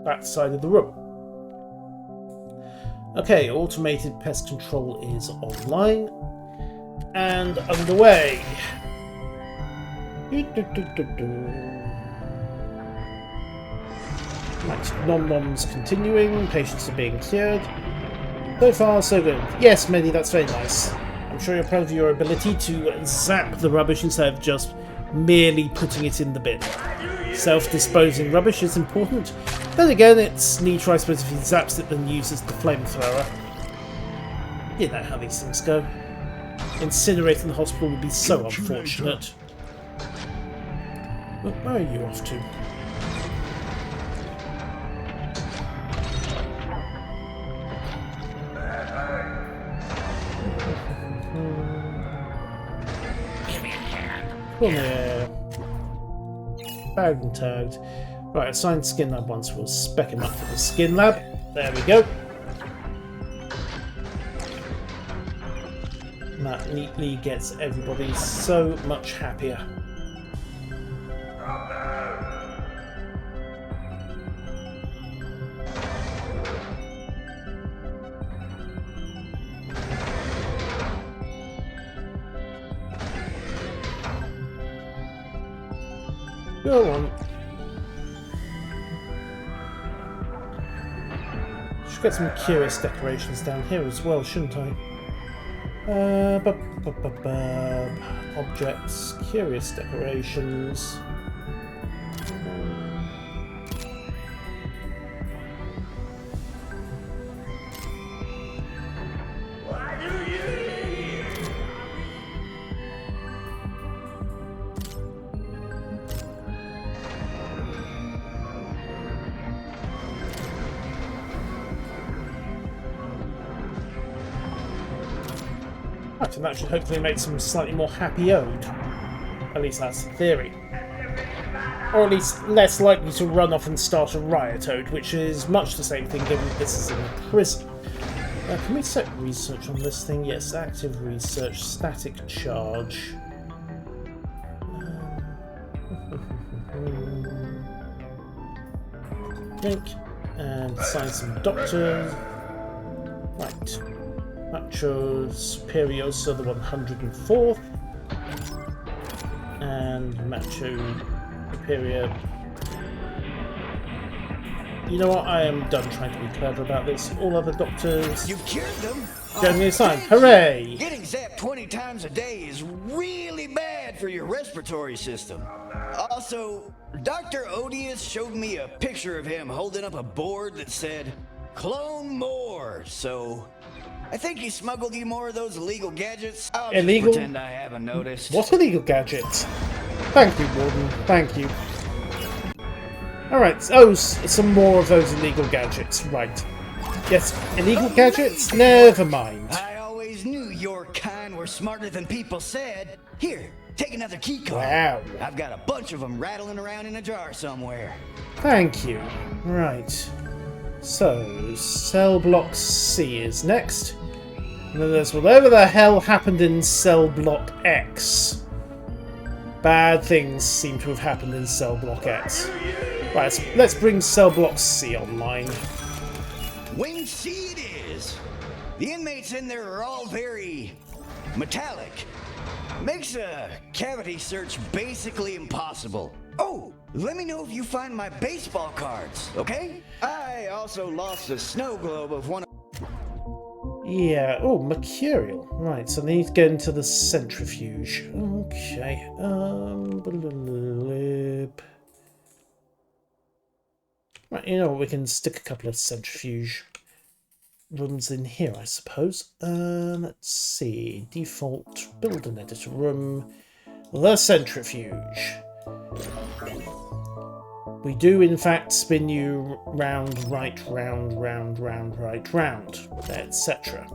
that side of the room. Okay, automated pest control is online and underway. Right, nom-noms continuing, patients are being cured. So far, so good. Yes, Medi, that's very nice. I'm sure you're proud of your ability to zap the rubbish instead of just merely putting it in the bin. Self-disposing rubbish is important. Then again, it's neater, I suppose, if he zaps it than uses the flamethrower. You know how these things go. Incinerating the hospital would be so unfortunate. But where are you off to? Come here. Bagged and tagged. Right, assigned skin lab once. We'll spec him up for the skin lab. There we go. And that neatly gets everybody so much happier. Go on. Should get some curious decorations down here as well, shouldn't I? Objects, curious decorations. And that should hopefully make some slightly more happy ode. At least that's the theory. Or at least less likely to run off and start a riot ode, which is much the same thing given this is in a prison. Can we set research on this thing? Yes, active research, static charge. Think. And assign some doctors. Right. Macho Superior, so the 104th, and Macho Superior. You know what? I am done trying to be clever about this. All other doctors. You cured them. Generally assigned. Hooray! Getting zapped 20 times a day is really bad for your respiratory system. Also, Dr. Odious showed me a picture of him holding up a board that said, "Clone more." So I think he smuggled you more of those illegal gadgets. I'll illegal? just pretend I haven't noticed. What illegal gadgets? Thank you, Warden. Thank you. Alright, oh, some more of those illegal gadgets. Right. Yes, illegal gadgets? Never mind. I always knew your kind were smarter than people said. Here, take another key card. Wow. I've got a bunch of them rattling around in a jar somewhere. Thank you. Right. So, cell block C is next. And then there's whatever the hell happened in cell block X. Bad things seem to have happened in cell block X. Right, let's bring cell block C online. Wing C it is. The inmates in there are all very metallic. Makes a cavity search basically impossible. Oh, let me know if you find my baseball cards, okay? I also lost a snow globe of one of... Yeah, oh, mercurial. Right, so they need to get into the centrifuge. Okay, right, you know what, we can stick a couple of centrifuge rooms in here, I suppose. Let's see, default build an editor room, the centrifuge. We do in fact spin you round, right, round, round, round, right, round, etc.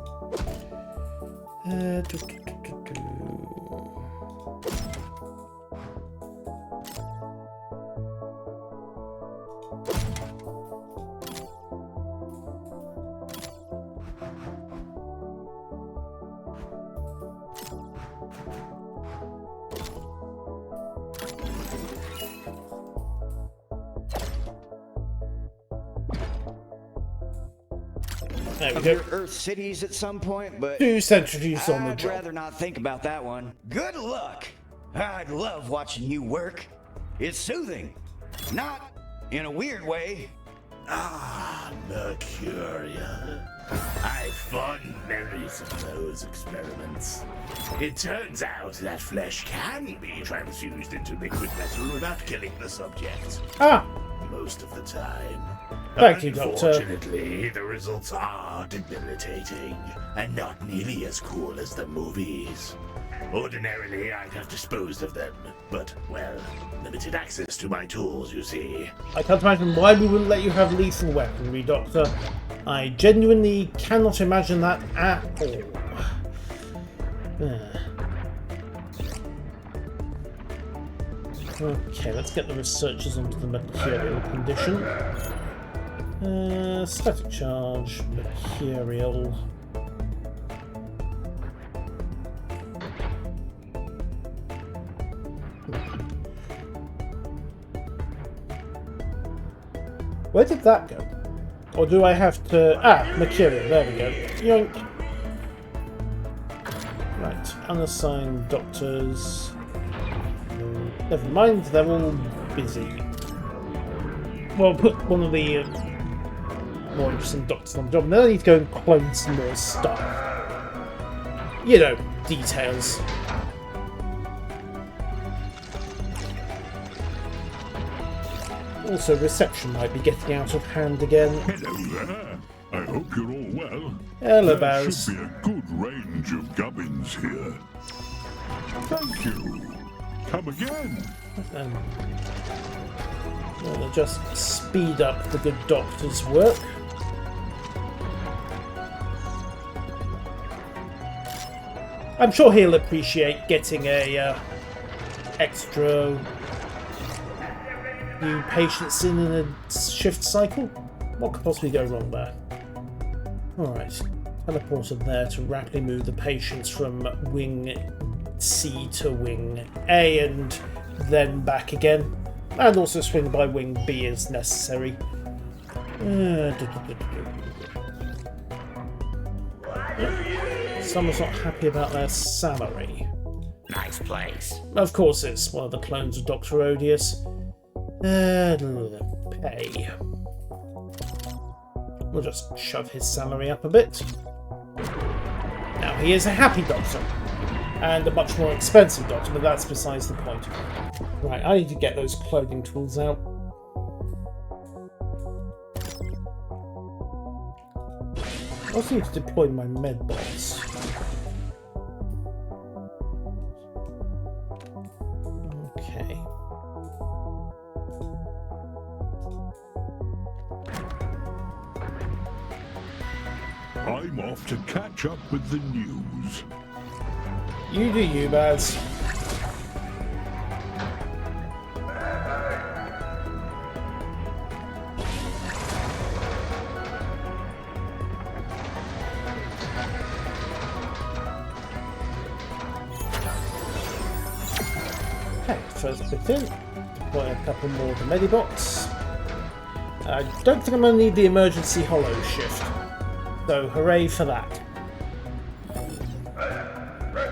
There we go. Earth cities at some point, but 2 centrifuges on the I'd job. rather not think about that one. Good luck. I'd love watching you work. It's soothing. Not in a weird way. Ah, Mercurial. I've fond memories of those experiments. It turns out that flesh can be transfused into liquid metal without killing the subject. Ah! Most of the time. Thank you, Doctor. Unfortunately, the results are debilitating and not nearly as cool as the movies. Ordinarily, I'd have disposed of them, but, well, limited access to my tools, you see. I can't imagine why we wouldn't let you have lethal weaponry, Doctor. I genuinely cannot imagine that at all. Okay, let's get the researchers onto the mercurial condition. Static charge, mercurial. Where did that go? Or do I have to... Ah, mercurial, there we go. Yoink. Right, unassigned doctors. Never mind, they're all busy. Well, put one of the more interesting doctors on the job, and then I need to go and clone some more stuff. You know, details. Also, reception might be getting out of hand again. Hello there. I hope you're all well. Hello, There Baz. should be a good range of gubbins here. Thank you. Come again. Well, just speed up the good doctor's work. I'm sure he'll appreciate getting a extra new patients in a shift cycle. What could possibly go wrong there? Alright, teleported there to rapidly move the patients from wing C to wing A and then back again. And also swing by wing B as necessary. Someone's not happy about their salary. Nice place. Of course it's one of the clones of Dr. Odious. Pay. We'll just shove his salary up a bit. Now he is a happy doctor. And a much more expensive doctor, but that's besides the point. Right, I need to get those clothing tools out. I also need to deploy my medbots. Okay. I'm off to catch up with the news. You do you, Baz. Okay, first bit in. Deploy a couple more of the Medibots. I don't think I'm going to need the emergency hollow shift, so hooray for that.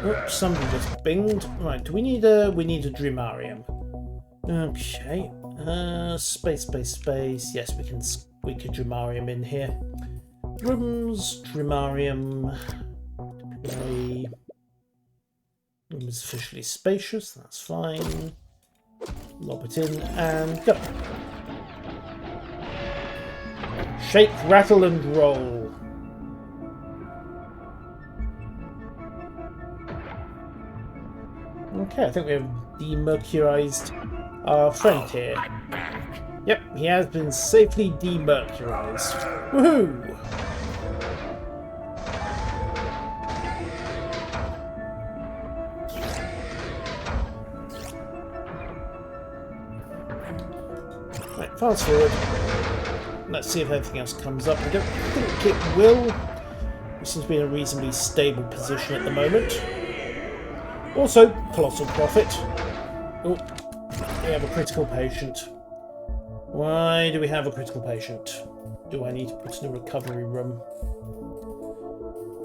Oops, somebody just binged. Right, do we need a Dreamarium? Okay. Space. Yes, we could Dramarium in here. Rooms, Dramarium. Deploy. Room is officially spacious, that's fine. Lob it in and go. Shake, rattle and roll. Okay, I think we have demercurized our friend here. Yep, he has been safely demercurized. Woohoo! Right, fast forward. Let's see if anything else comes up. I don't think it will. It seems to be in a reasonably stable position at the moment. Also, colossal profit. Oh, we have a critical patient. Why do we have a critical patient? Do I need to put in a recovery room?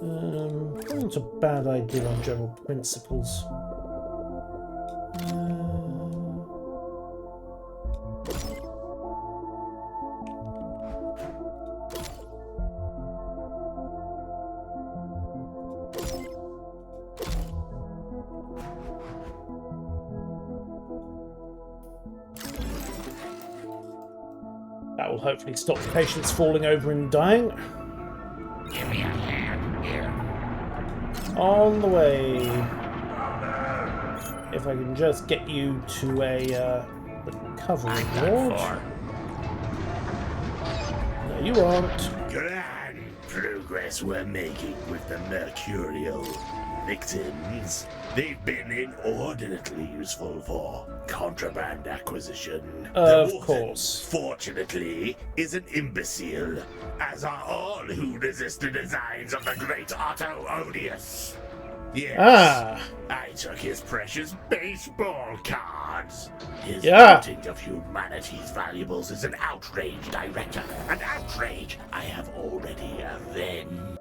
Not a bad idea on general principles. That will hopefully stop patients falling over and dying. Give me a hand here. On the way. If I can just get you to a recovery ward. No, you aren't. Grand progress we're making with the mercurial victims. They've been inordinately useful for contraband acquisition. Of course. Fortunately, is an imbecile, as are all who resist the designs of the great Otto Odious. Yes, I took his precious baseball cards. His looting of humanity's valuables is an outrage, Director. An outrage I have already avenged.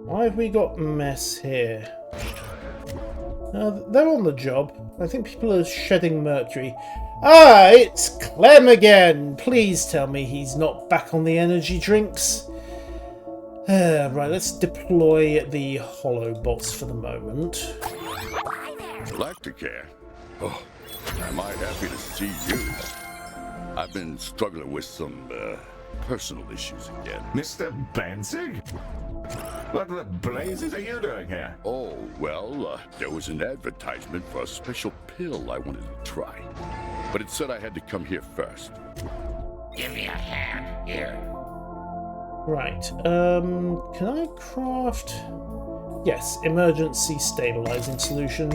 Why have we got mess here? They're on the job. I think people are shedding mercury. Ah, it's Clem again! Please tell me he's not back on the energy drinks. Right, let's deploy the holobots for the moment. Galacticare? Oh, am I happy to see you. I've been struggling with some personal issues again. Mr. Benzig? What the blazes are you doing here? Oh, well, there was an advertisement for a special pill I wanted to try. But it said I had to come here first. Give me a hand here. Right, can I craft... Yes, emergency stabilizing solution.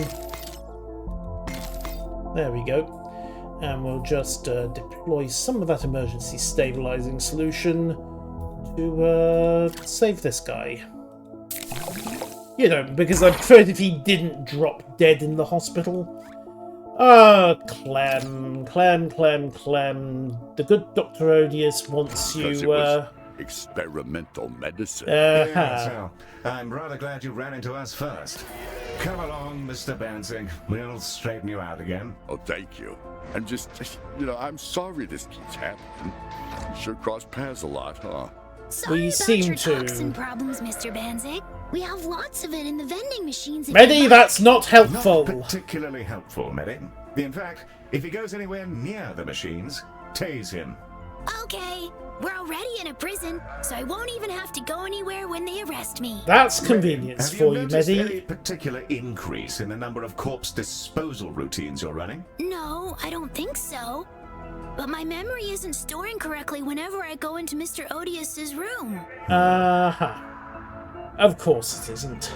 There we go. And we'll just deploy some of that emergency stabilizing solution to save this guy. You know, because I'm afraid if he didn't drop dead in the hospital. Ah, Clem. The good Dr. Odious wants you, experimental medicine. Yeah, so I'm rather glad you ran into us first. Come along, Mr. Benzig. We'll straighten you out again. Oh, thank you. I'm just, I'm sorry this keeps happening. Sure cross paths a lot, huh? Sorry about your toxin problems, Mr. Benzig. We have lots of it in the vending machines. Medi, that's not helpful. Not particularly helpful, Medi. In fact, if he goes anywhere near the machines, tase him. Okay, we're already in a prison, so I won't even have to go anywhere when they arrest me. That's convenience for you, Medi. Any particular increase in the number of corpse disposal routines you're running? No, I don't think so. But my memory isn't storing correctly whenever I go into Mr. Odious's room. Of course it isn't.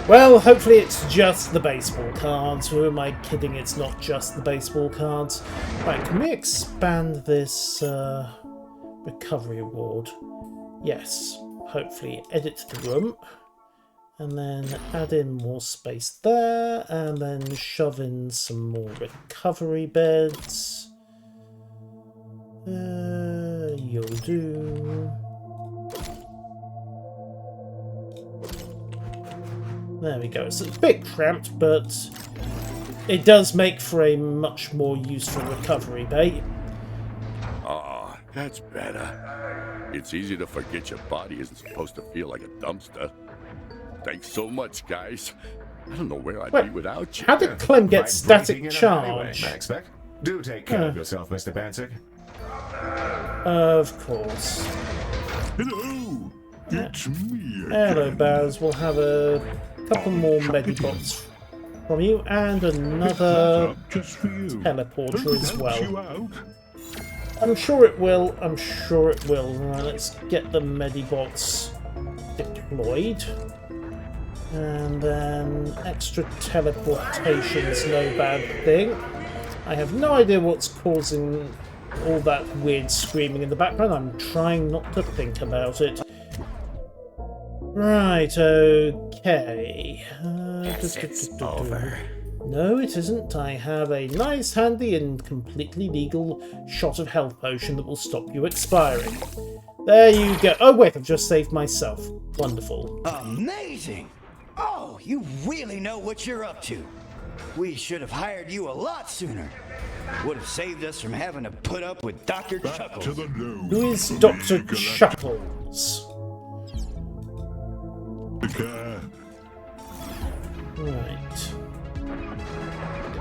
Well, hopefully it's just the baseball cards. Who am I kidding? It's not just the baseball cards. Right, can we expand this recovery award? Yes. Hopefully edit the room. And then add in more space there. And then shove in some more recovery beds. You'll do. There we go. It's a bit cramped, but It does make for a much more useful recovery bay. Ah, that's better. It's easy to forget your body isn't supposed to feel like a dumpster. Thanks so much, guys. I don't know where I'd be without you. How did Clem get static charge? I expect. Do take care of yourself, Mr. Bansick. Of course. Hello, it's me. Hello, Baz. We'll have a couple more Medibots from you and another teleporter as well. I'm sure it will. I'm sure it will. Right, let's get the Medibots deployed. And then extra teleportation is no bad thing. I have no idea what's causing all that weird screaming in the background. I'm trying not to think about it. Right, okay. It's over. No, it isn't. I have a nice, handy, and completely legal shot of health potion that will stop you expiring. There you go. Oh, wait, I've just saved myself. Wonderful. Amazing! Oh, you really know what you're up to. We should have hired you a lot sooner. Would have saved us from having to put up with Dr. Chuckles. Who is Dr. Chuckles? Right.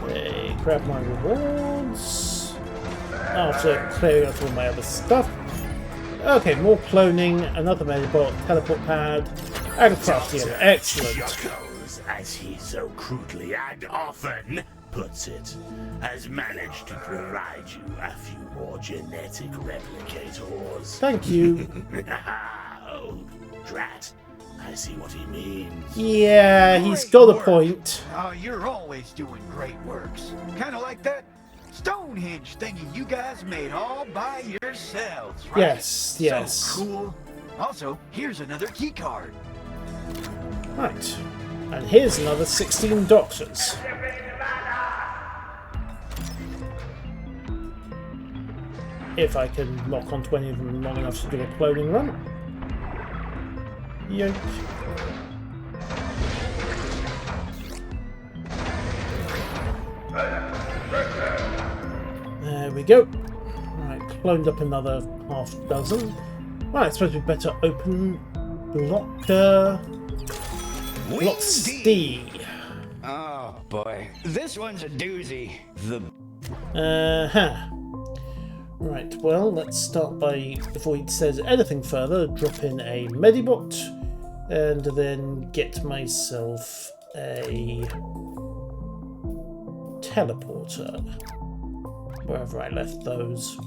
Okay, grab my rewards. After clearing out all my other stuff. Okay, more cloning, another Medibot, teleport pad, and crafting. Excellent. Chuckles, as he so crudely and often puts it, has managed to provide you a few more genetic replicators. Thank you. Oh, drat. I see what he means. Yeah, he's got a point. Oh, you're always doing great works. Kind of like that Stonehenge thingy you guys made all by yourselves, right? Yes, yes. So cool. Also, here's another key card. Right. And here's another 16 doctors. If I can lock onto any of them long enough to do a cloning run. Yoke. There we go. Right, cloned up another half dozen. Right, I suppose we'd better open Block C. Oh boy, this one's a doozy. Right, well, let's start by, before he says anything further, drop in a Medibot and then get myself a teleporter. Wherever I left those.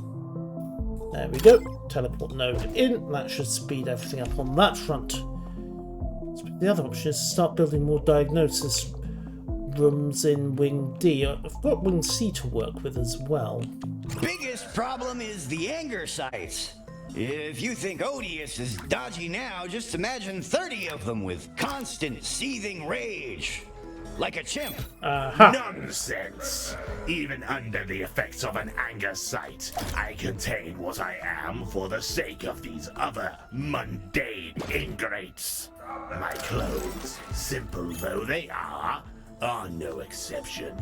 There we go. Teleport node in. That should speed everything up on that front. The other option is to start building more diagnosis rooms in Wing D. I've got Wing C to work with as well. Biggest problem is the anger sites. If you think Odious is dodgy now, just imagine 30 of them with constant seething rage. Like a chimp. Nonsense! Even under the effects of an anger sight, I contain what I am for the sake of these other mundane ingrates. My clothes, simple though they are no exception.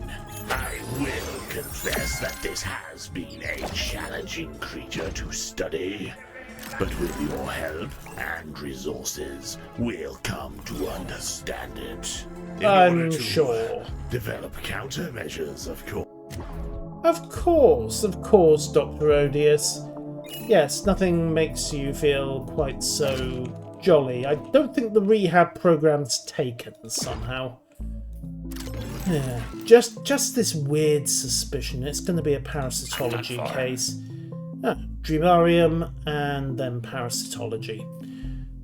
I will confess that this has been a challenging creature to study, but with your help and resources, we'll come to understand it. I'm sure. Develop countermeasures, of course. Of course, Dr. Odious. Yes, nothing makes you feel quite so jolly. I don't think the rehab program's taken somehow. Yeah, just this weird suspicion. It's going to be a parasitology case. Dreamarium and then parasitology.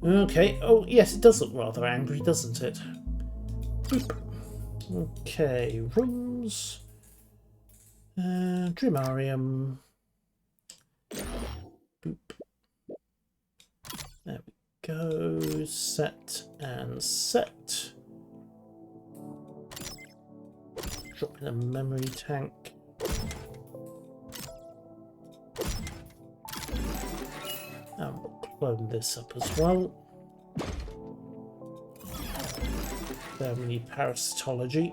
Okay. Oh, yes, it does look rather angry, doesn't it? Boop. Okay, rooms. Dreamarium. Boop. There we go. Set and set. Drop in a memory tank. And we'll clone this up as well. Then we need parasitology.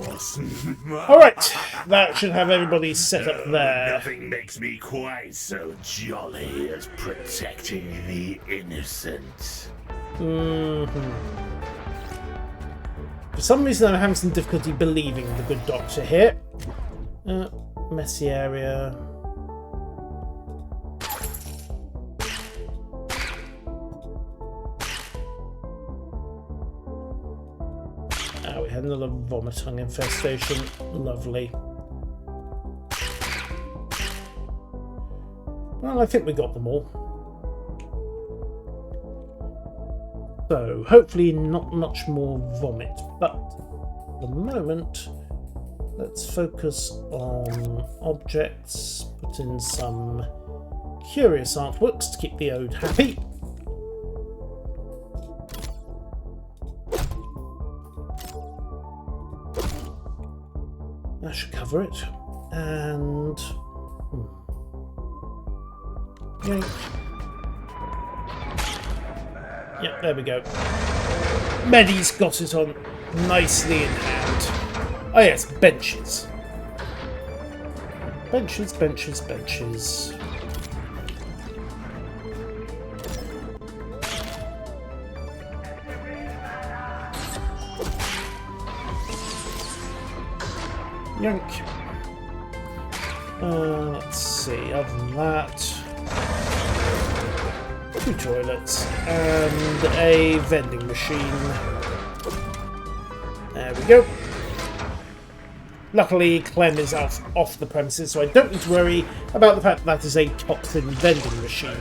course. Alright, that should have everybody set up there. Nothing makes me quite so jolly as protecting the innocent. For some reason I'm having some difficulty believing the good doctor here. Messy area. We had another vomiting infestation. Lovely. Well, I think we got them all. So, hopefully not much more vomit, but at the moment, let's focus on objects, put in some curious artworks to keep the Ode happy. That should cover it. And... Yank. Yep, there we go. Medi's got it on nicely in hand. Oh yes, benches. Benches, benches, benches. Yank. Let's see, other than that... 2 toilets and a vending machine. There we go. Luckily, Clem is off the premises, so I don't need to worry about the fact that is a toxin vending machine.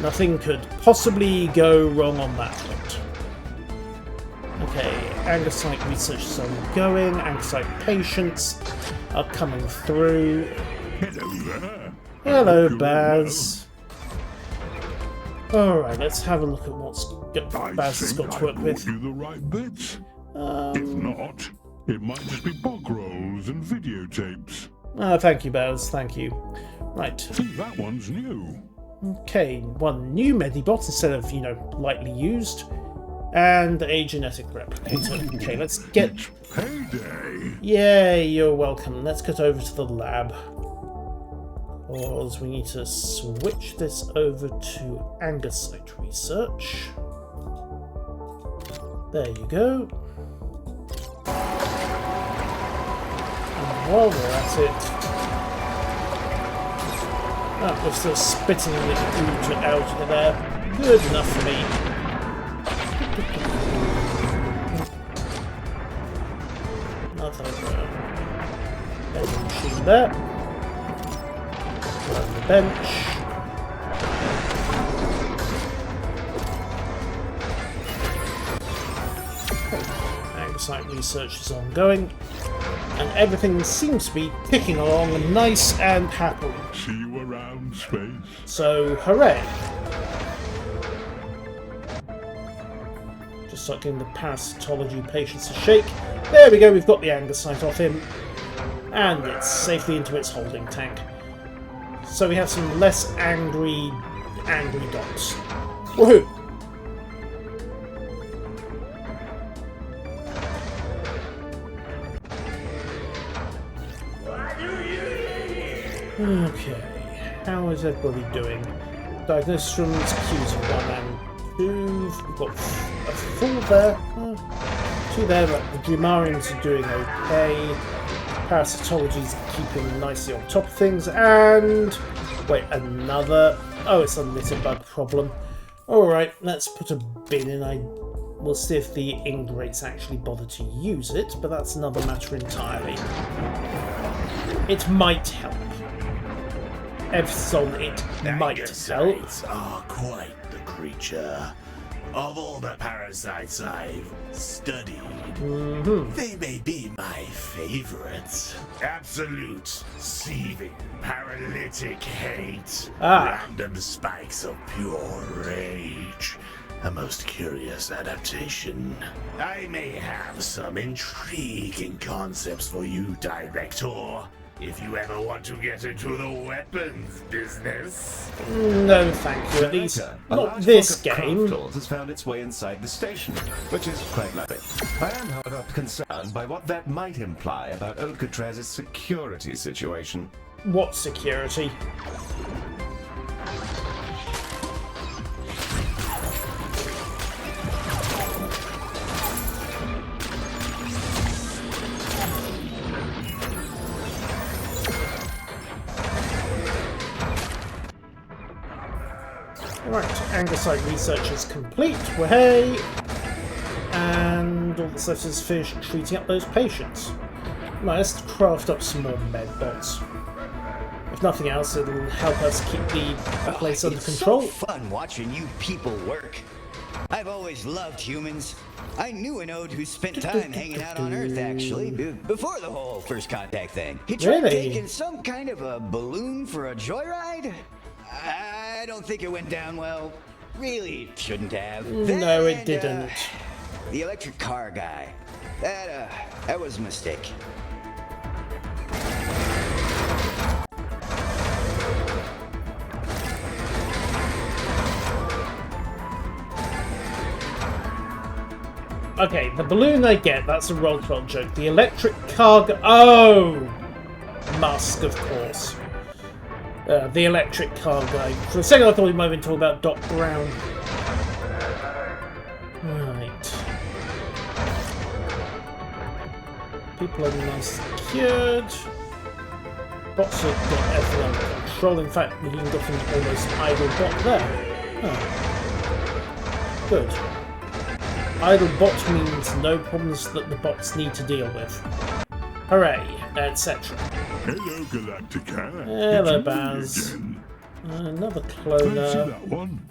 Nothing could possibly go wrong on that front. Okay, Angusite research is ongoing. Angusite patients are coming through. Hello there. Hello, Baz. Alright, let's have a look at what Baz has got to work with. You the right bits. If not, it might just be bog rolls and videotapes. Thank you, Baz, thank you. Right. See, that one's new. Okay, one new Medibot instead of, lightly used. And a genetic replicator. Okay, let's get... Payday! Yay, you're welcome. Let's get over to the lab. Because we need to switch this over to Angusite research. There you go. And while we're at it... Oh, we're still spitting the ooze out of there. Good enough for me. Another vending machine there. On the bench. Angusite research is ongoing, and everything seems to be ticking along nice and happily. See you around, space. So, hooray! Just sucking the parasitology patients a shake. There we go, we've got the Angusite off him, and it's safely into its holding tank. So we have some less angry dogs. Woohoo! Okay, how is everybody doing? Diagnosis from Q's 1 and 2. We've got a full there. 2 there, but the Dumarians are doing okay. Parasitology's keeping nicely on top of things, and wait, another. Oh, it's a litterbug problem. Alright, let's put a bin in. We'll see if the ingrates actually bother to use it, but that's another matter entirely. It might help. Emphasis on it might help. Anguscites are quite the creature. Of all the parasites I've studied, they may be my favorites. Absolute, seething, paralytic hate. Random spikes of pure rage. A most curious adaptation. I may have some intriguing concepts for you, Director. if you ever want to get into the weapons business. No, thank you. At least not this game. Has found its way inside the station, which is quite lovely. I am, however, concerned by what that might imply about Alcatraz's security situation. What security? Right, Anglicite research is complete, wahey! And all that's left is finished treating up those patients. Right, let's craft up some more medbots. If nothing else, it'll help us keep the place under control. It's so fun watching you people work. I've always loved humans. I knew an Ode who spent time hanging out on Earth, actually, before the whole first contact thing. He tried taking some kind of a balloon for a joyride. I don't think it went down well. Really shouldn't have. No, it didn't. The electric car guy. That was a mistake. Okay, the balloon I get, that's a roll call joke. The electric car oh! Musk, of course. The electric car guy. For a second I thought we might have been talking about Doc Brown. Right. People are nice and secured. Bots have got everything under control. In fact, we even got an almost idle bot there. Oh. Good. Idle bot means no problems that the bots need to deal with. Hooray, etc. Hello, Galacticare. Hello, Baz. Another cloner. See that one?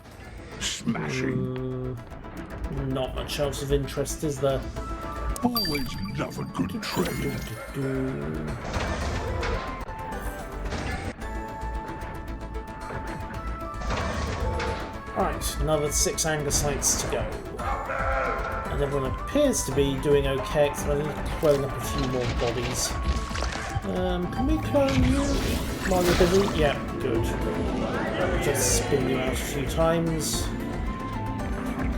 Smashing. Not much else of interest, is there? Always love a good trade. Right, another 6 anger sites to go. And everyone appears to be doing okay, except I need to clone up a few more bodies. Can we clone you while you're busy? Yeah, good. Just spin you out a few times.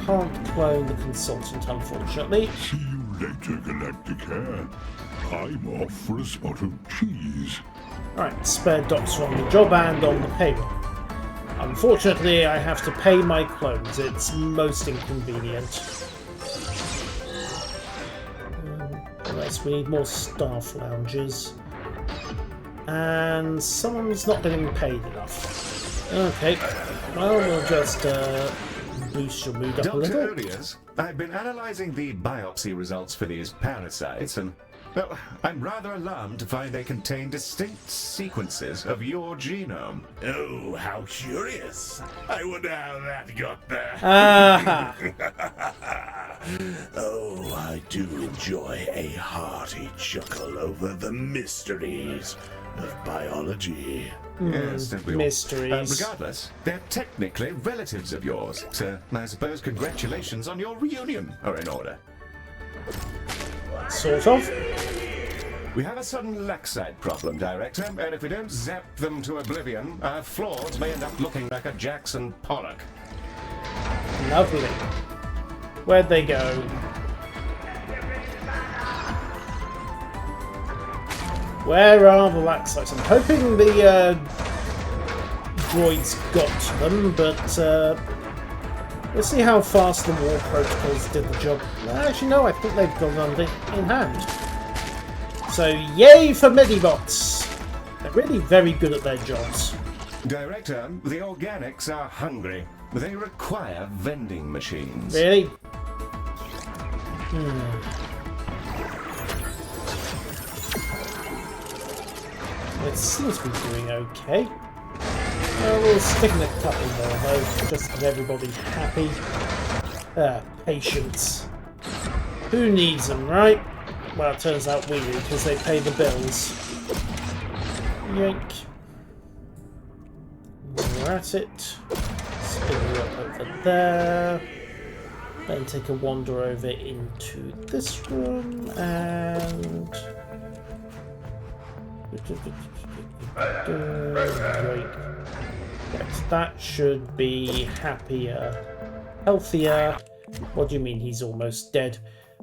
Can't clone the consultant, unfortunately. See you later, Galacticare. I'm off for a spot of cheese. Right, spare docs are on the job and on the payroll. Unfortunately, I have to pay my clones. It's most inconvenient. Yes, we need more staff lounges. And someone's not getting paid enough. Okay, well, we'll just boost your mood up a little. Dr. Odious, I've been analysing the biopsy results for these parasites, and, well, I'm rather alarmed to find they contain distinct sequences of your genome. Oh, how curious. I wonder how that got there. Ah. Oh, I do enjoy a hearty chuckle over the mysteries of biology. Yes, don't we all? Mysteries. Regardless, they're technically relatives of yours, so I suppose congratulations on your reunion are in order. Sort of. We have a sudden laxite problem, Director, and if we don't zap them to oblivion, our floors may end up looking like a Jackson Pollock. Lovely. Where'd they go? Where are the laxites? I'm hoping the droids got to them, but we'll see how fast the war protocols did the job. Actually, no, I think they've gone under in hand. So, yay for Medibots! They're really very good at their jobs. Director, the organics are hungry. They require vending machines. Really? It seems to be doing okay. We'll stick in a couple more though, just to get everybody happy. Patience. Who needs them, right? Well, it turns out we do, because they pay the bills. Yank. We're at it. Spin you up over there. Then take a wander over into this room, and Yes, that should be happier, healthier. What do you mean he's almost dead?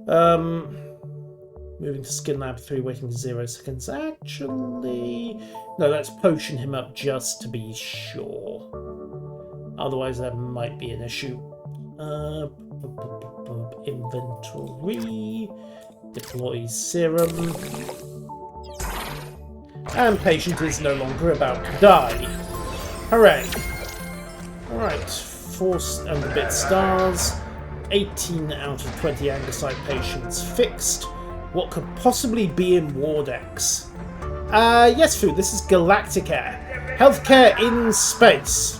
Moving to Skin Lab 3, waiting 0 seconds. Actually, no, let's potion him up just to be sure. Otherwise, that might be an issue. Inventory. Deploy serum. And patient is no longer about to die. Hooray! Alright, 4 and a bit stars. 18 out of 20 Anglicite patients fixed. What could possibly be in Ward X? Yes, Fu, this is Galacticare. Healthcare in space.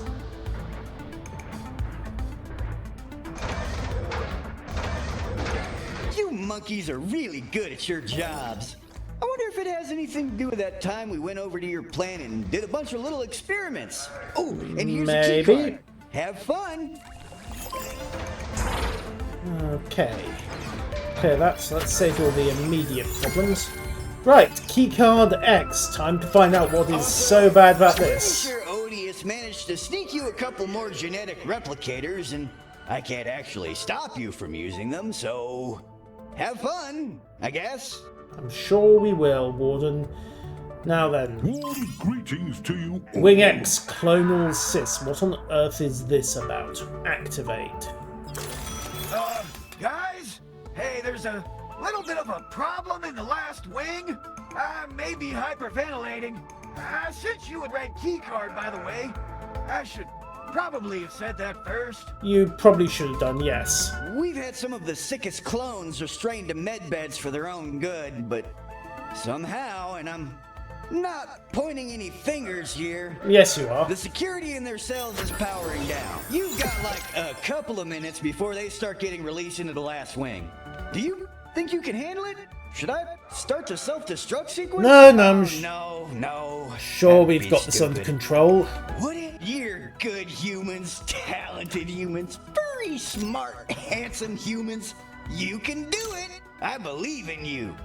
You monkeys are really good at your jobs. I wonder if it has anything to do with that time we went over to your planet and did a bunch of little experiments. Oh, and here's a key card. Have fun. Okay. Okay, let's save all the immediate problems. Right, keycard X. Time to find out what is so bad about this. I'm sure Odious managed to sneak you a couple more genetic replicators, and I can't actually stop you from using them, so have fun, I guess. I'm sure we will, Warden. Now then. Warm greetings to you. Wing X Clonal Sys. What on earth is this about? Activate. Guys? Hey, there's a little bit of a problem in the last wing. I may be hyperventilating. Since you had read keycard, by the way, I should probably have said that first. You probably should have done, yes. We've had some of the sickest clones restrained to medbeds for their own good, but somehow, and I'm not pointing any fingers here. Yes, you are. The security in their cells is powering down. You've got like a couple of minutes before they start getting released into the last wing. Do you think you can handle it? Should I start the self-destruct sequence? No. No. Sure, we've got this under control. Wouldn't you're good humans, talented humans, very smart, handsome humans. You can do it. I believe in you.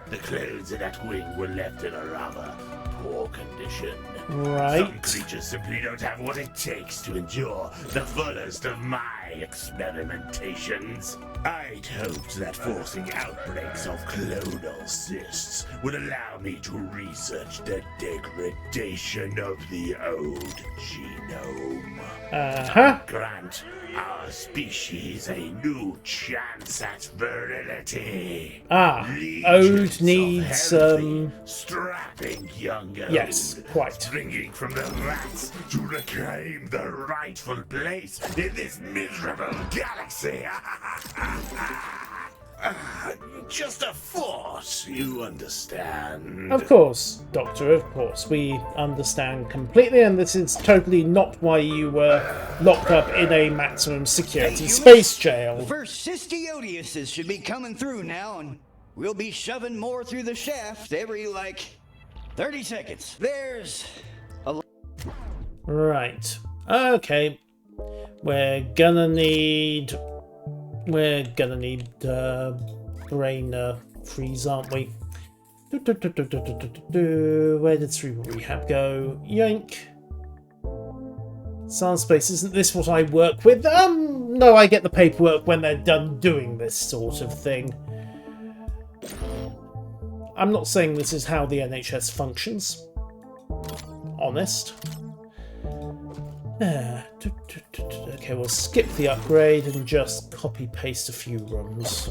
The clothes in that wing were left in a rather poor condition. Right. Some creatures simply don't have what it takes to endure the fullest of my experimentations. I'd hoped that forcing outbreaks of clonal cysts would allow me to research the degradation of the old genome. Grant our species a new chance at virility. Ode needs strapping young Ode. Yes, quite. Springing from the rats to reclaim the rightful place in this miserable galaxy. Just a force, you understand. Of course, Doctor, of course. We understand completely, and this is totally not why you were locked up in a maximum security space jail. The first Cystiodiuses should be coming through now, and we'll be shoving more through the shaft every, 30 seconds. There's a... Right. Okay. We're gonna need brain freeze, aren't we? Where did Cerebral Rehab go? Yank. Sound Space, isn't this what I work with? No, I get the paperwork when they're done doing this sort of thing. I'm not saying this is how the NHS functions. Honest. Okay, we'll skip the upgrade and just copy-paste a few rooms.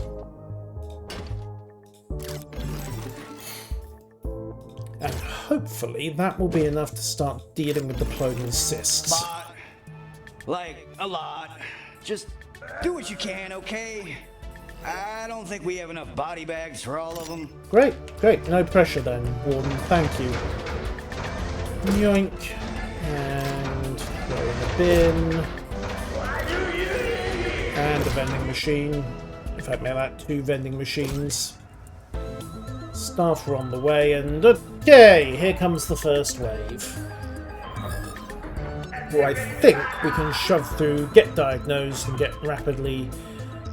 And hopefully that will be enough to start dealing with the clonal cysts. A lot. Just do what you can, okay? I don't think we have enough body bags for all of them. Great. No pressure then, Warden. Thank you. Yoink. And throw in the bin. And a vending machine. In fact, make that 2 vending machines. Staff are on the way, and okay, here comes the first wave. Who I think we can shove through, get diagnosed, and get rapidly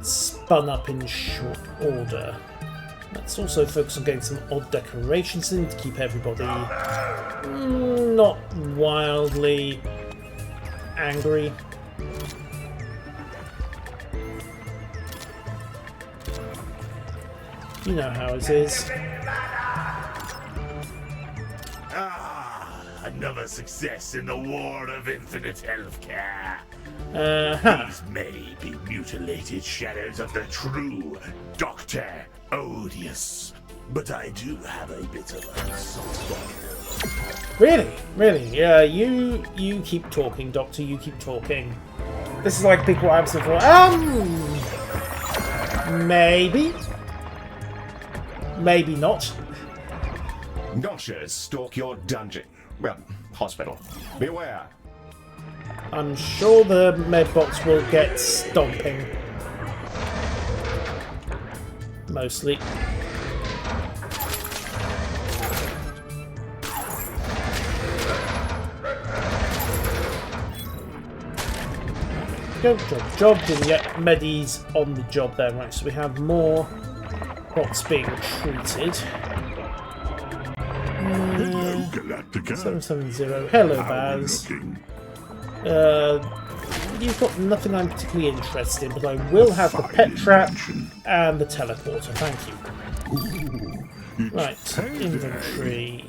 spun up in short order. Let's also focus on getting some odd decorations in to keep everybody not wildly angry. You know how it is. Another success in the war of infinite healthcare. These may be mutilated shadows of the true Dr. Odious, but I do have a bit of a soft spot. Really? Really? Yeah, you keep talking, Doctor, you keep talking. This is like big what happens before. Maybe. Maybe not. Gotchas stalk your dungeon. Well, hospital. Beware. I'm sure the medbox will get stomping. Mostly. Job. Didn't get Medis on the job there. Right, so we have more bots being treated. Hello, Galacticare. 770. Hello, Baz. You've got nothing I'm particularly interested in, but I will have the pet trap and the teleporter. Thank you. Right, inventory.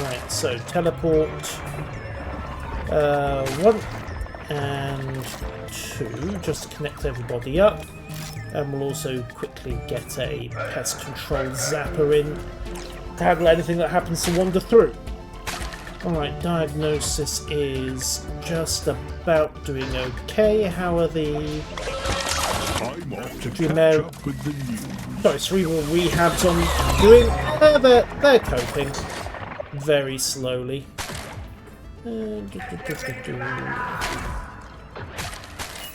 Right, so teleport. 1 and 2, just to connect everybody up. And we'll also quickly get a pest control zapper in to handle anything that happens to wander through. Alright, diagnosis is just about doing okay. How are the... I'm off to catch up with the news. Sorry, cerebral rehabs on doing... they're coping. Very slowly.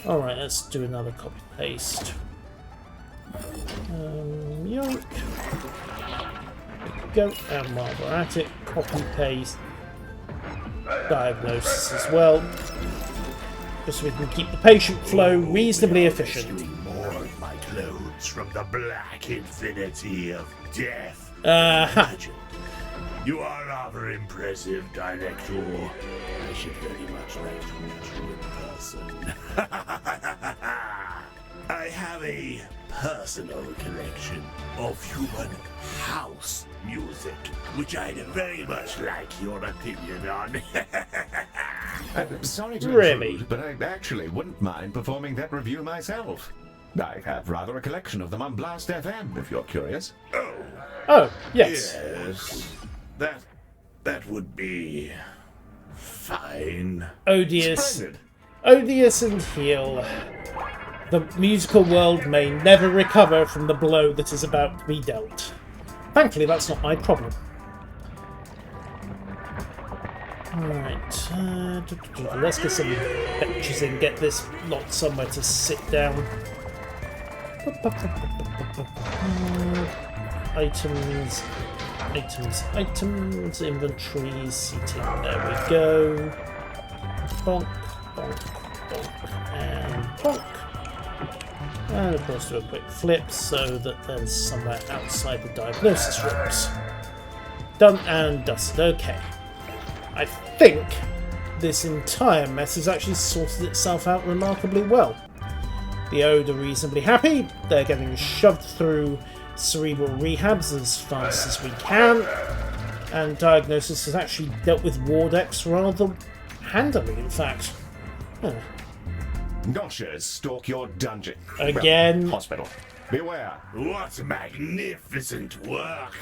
Alright, let's do another copy-paste. Yoink. There we go, and while we're at it, copy-paste. Diagnosis as well. Just so we can keep the patient flow reasonably efficient. More of my clothes from the black infinity of death. You are rather impressive, Director. I should very much like to meet you in person. I have a personal collection of human house music, which I'd very much like your opinion on. I'm sorry to Really? intrude, but I actually wouldn't mind performing that review myself. I have rather a collection of them on Blast FM, if you're curious. Oh, yes. Yes. That would be fine. Odious. Splendid. Odious and heal. The musical world may never recover from the blow that is about to be dealt. Thankfully, that's not my problem. Alright, let's get some benches in, get this lot somewhere to sit down. Items, inventory, seating, there we go. Bonk, bonk, bonk, and bonk. And of course do a quick flip so that there's somewhere outside the diagnosis rooms. Done and dusted, okay. I think this entire mess has actually sorted itself out remarkably well. The Ode are reasonably happy, they're getting shoved through cerebral rehabs as fast as we can, and diagnosis has actually dealt with Wardex rather handily, in fact. Gotchas stalk your dungeon. Again. Well, hospital. Beware. What magnificent work!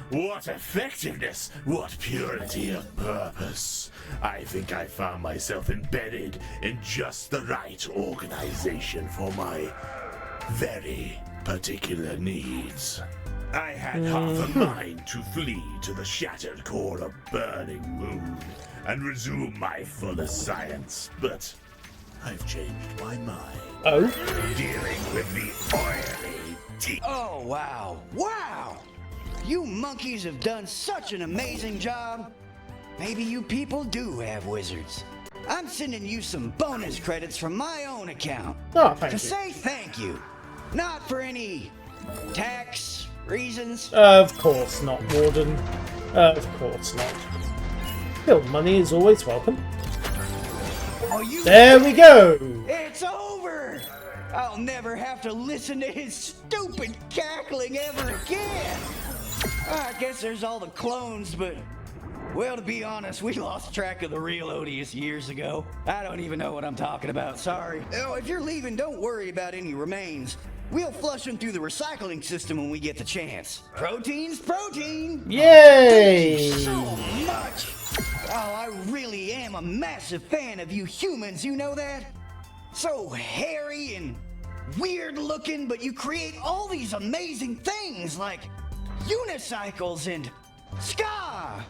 What effectiveness! What purity of purpose! I think I found myself embedded in just the right organization for my very particular needs. I had half a mind to flee to the shattered core of Burning Moon and resume my fullest science, but I've changed my mind. Oh? Dealing with the oily deep. Oh, wow. Wow! You monkeys have done such an amazing job. Maybe you people do have wizards. I'm sending you some bonus credits from my own account. Oh, thank to you. say thank you. Not for any tax reasons. Of course not, Warden. Of course not. Still, money is always welcome. There we go! It's over! I'll never have to listen to his stupid cackling ever again! I guess there's all the clones, but... well, to be honest, we lost track of the real Odious years ago. I don't even know what I'm talking about, sorry. Oh, if you're leaving, don't worry about any remains. We'll flush them through the recycling system when we get the chance. Protein's protein! Yay! Thank you so much! Oh, I really am a massive fan of you humans, you know that? So hairy and weird looking, but you create all these amazing things like unicycles and ska!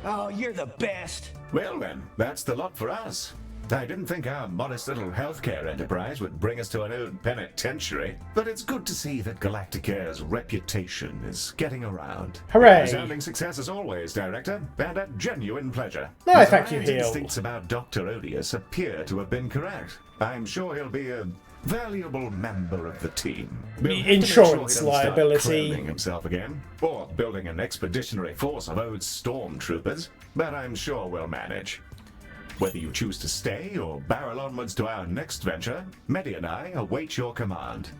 Oh, you're the best. Well then, that's the lot for us. I didn't think our modest little healthcare enterprise would bring us to an old penitentiary, but it's good to see that Galacticare's reputation is getting around. Hooray! Resounding success as always, Director, and a genuine pleasure. No, thank you, My Heel. instincts about Dr. Odious appear to have been correct. I'm sure he'll be a valuable member of the team. We'll have to make Insurance sure he doesn't start liability. cloning himself again, or building an expeditionary force of old stormtroopers, but I'm sure we'll manage. Whether you choose to stay or barrel onwards to our next venture, Medi and I await your command.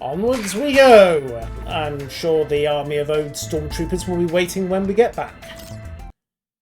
Onwards we go! I'm sure the army of Ode stormtroopers will be waiting when we get back.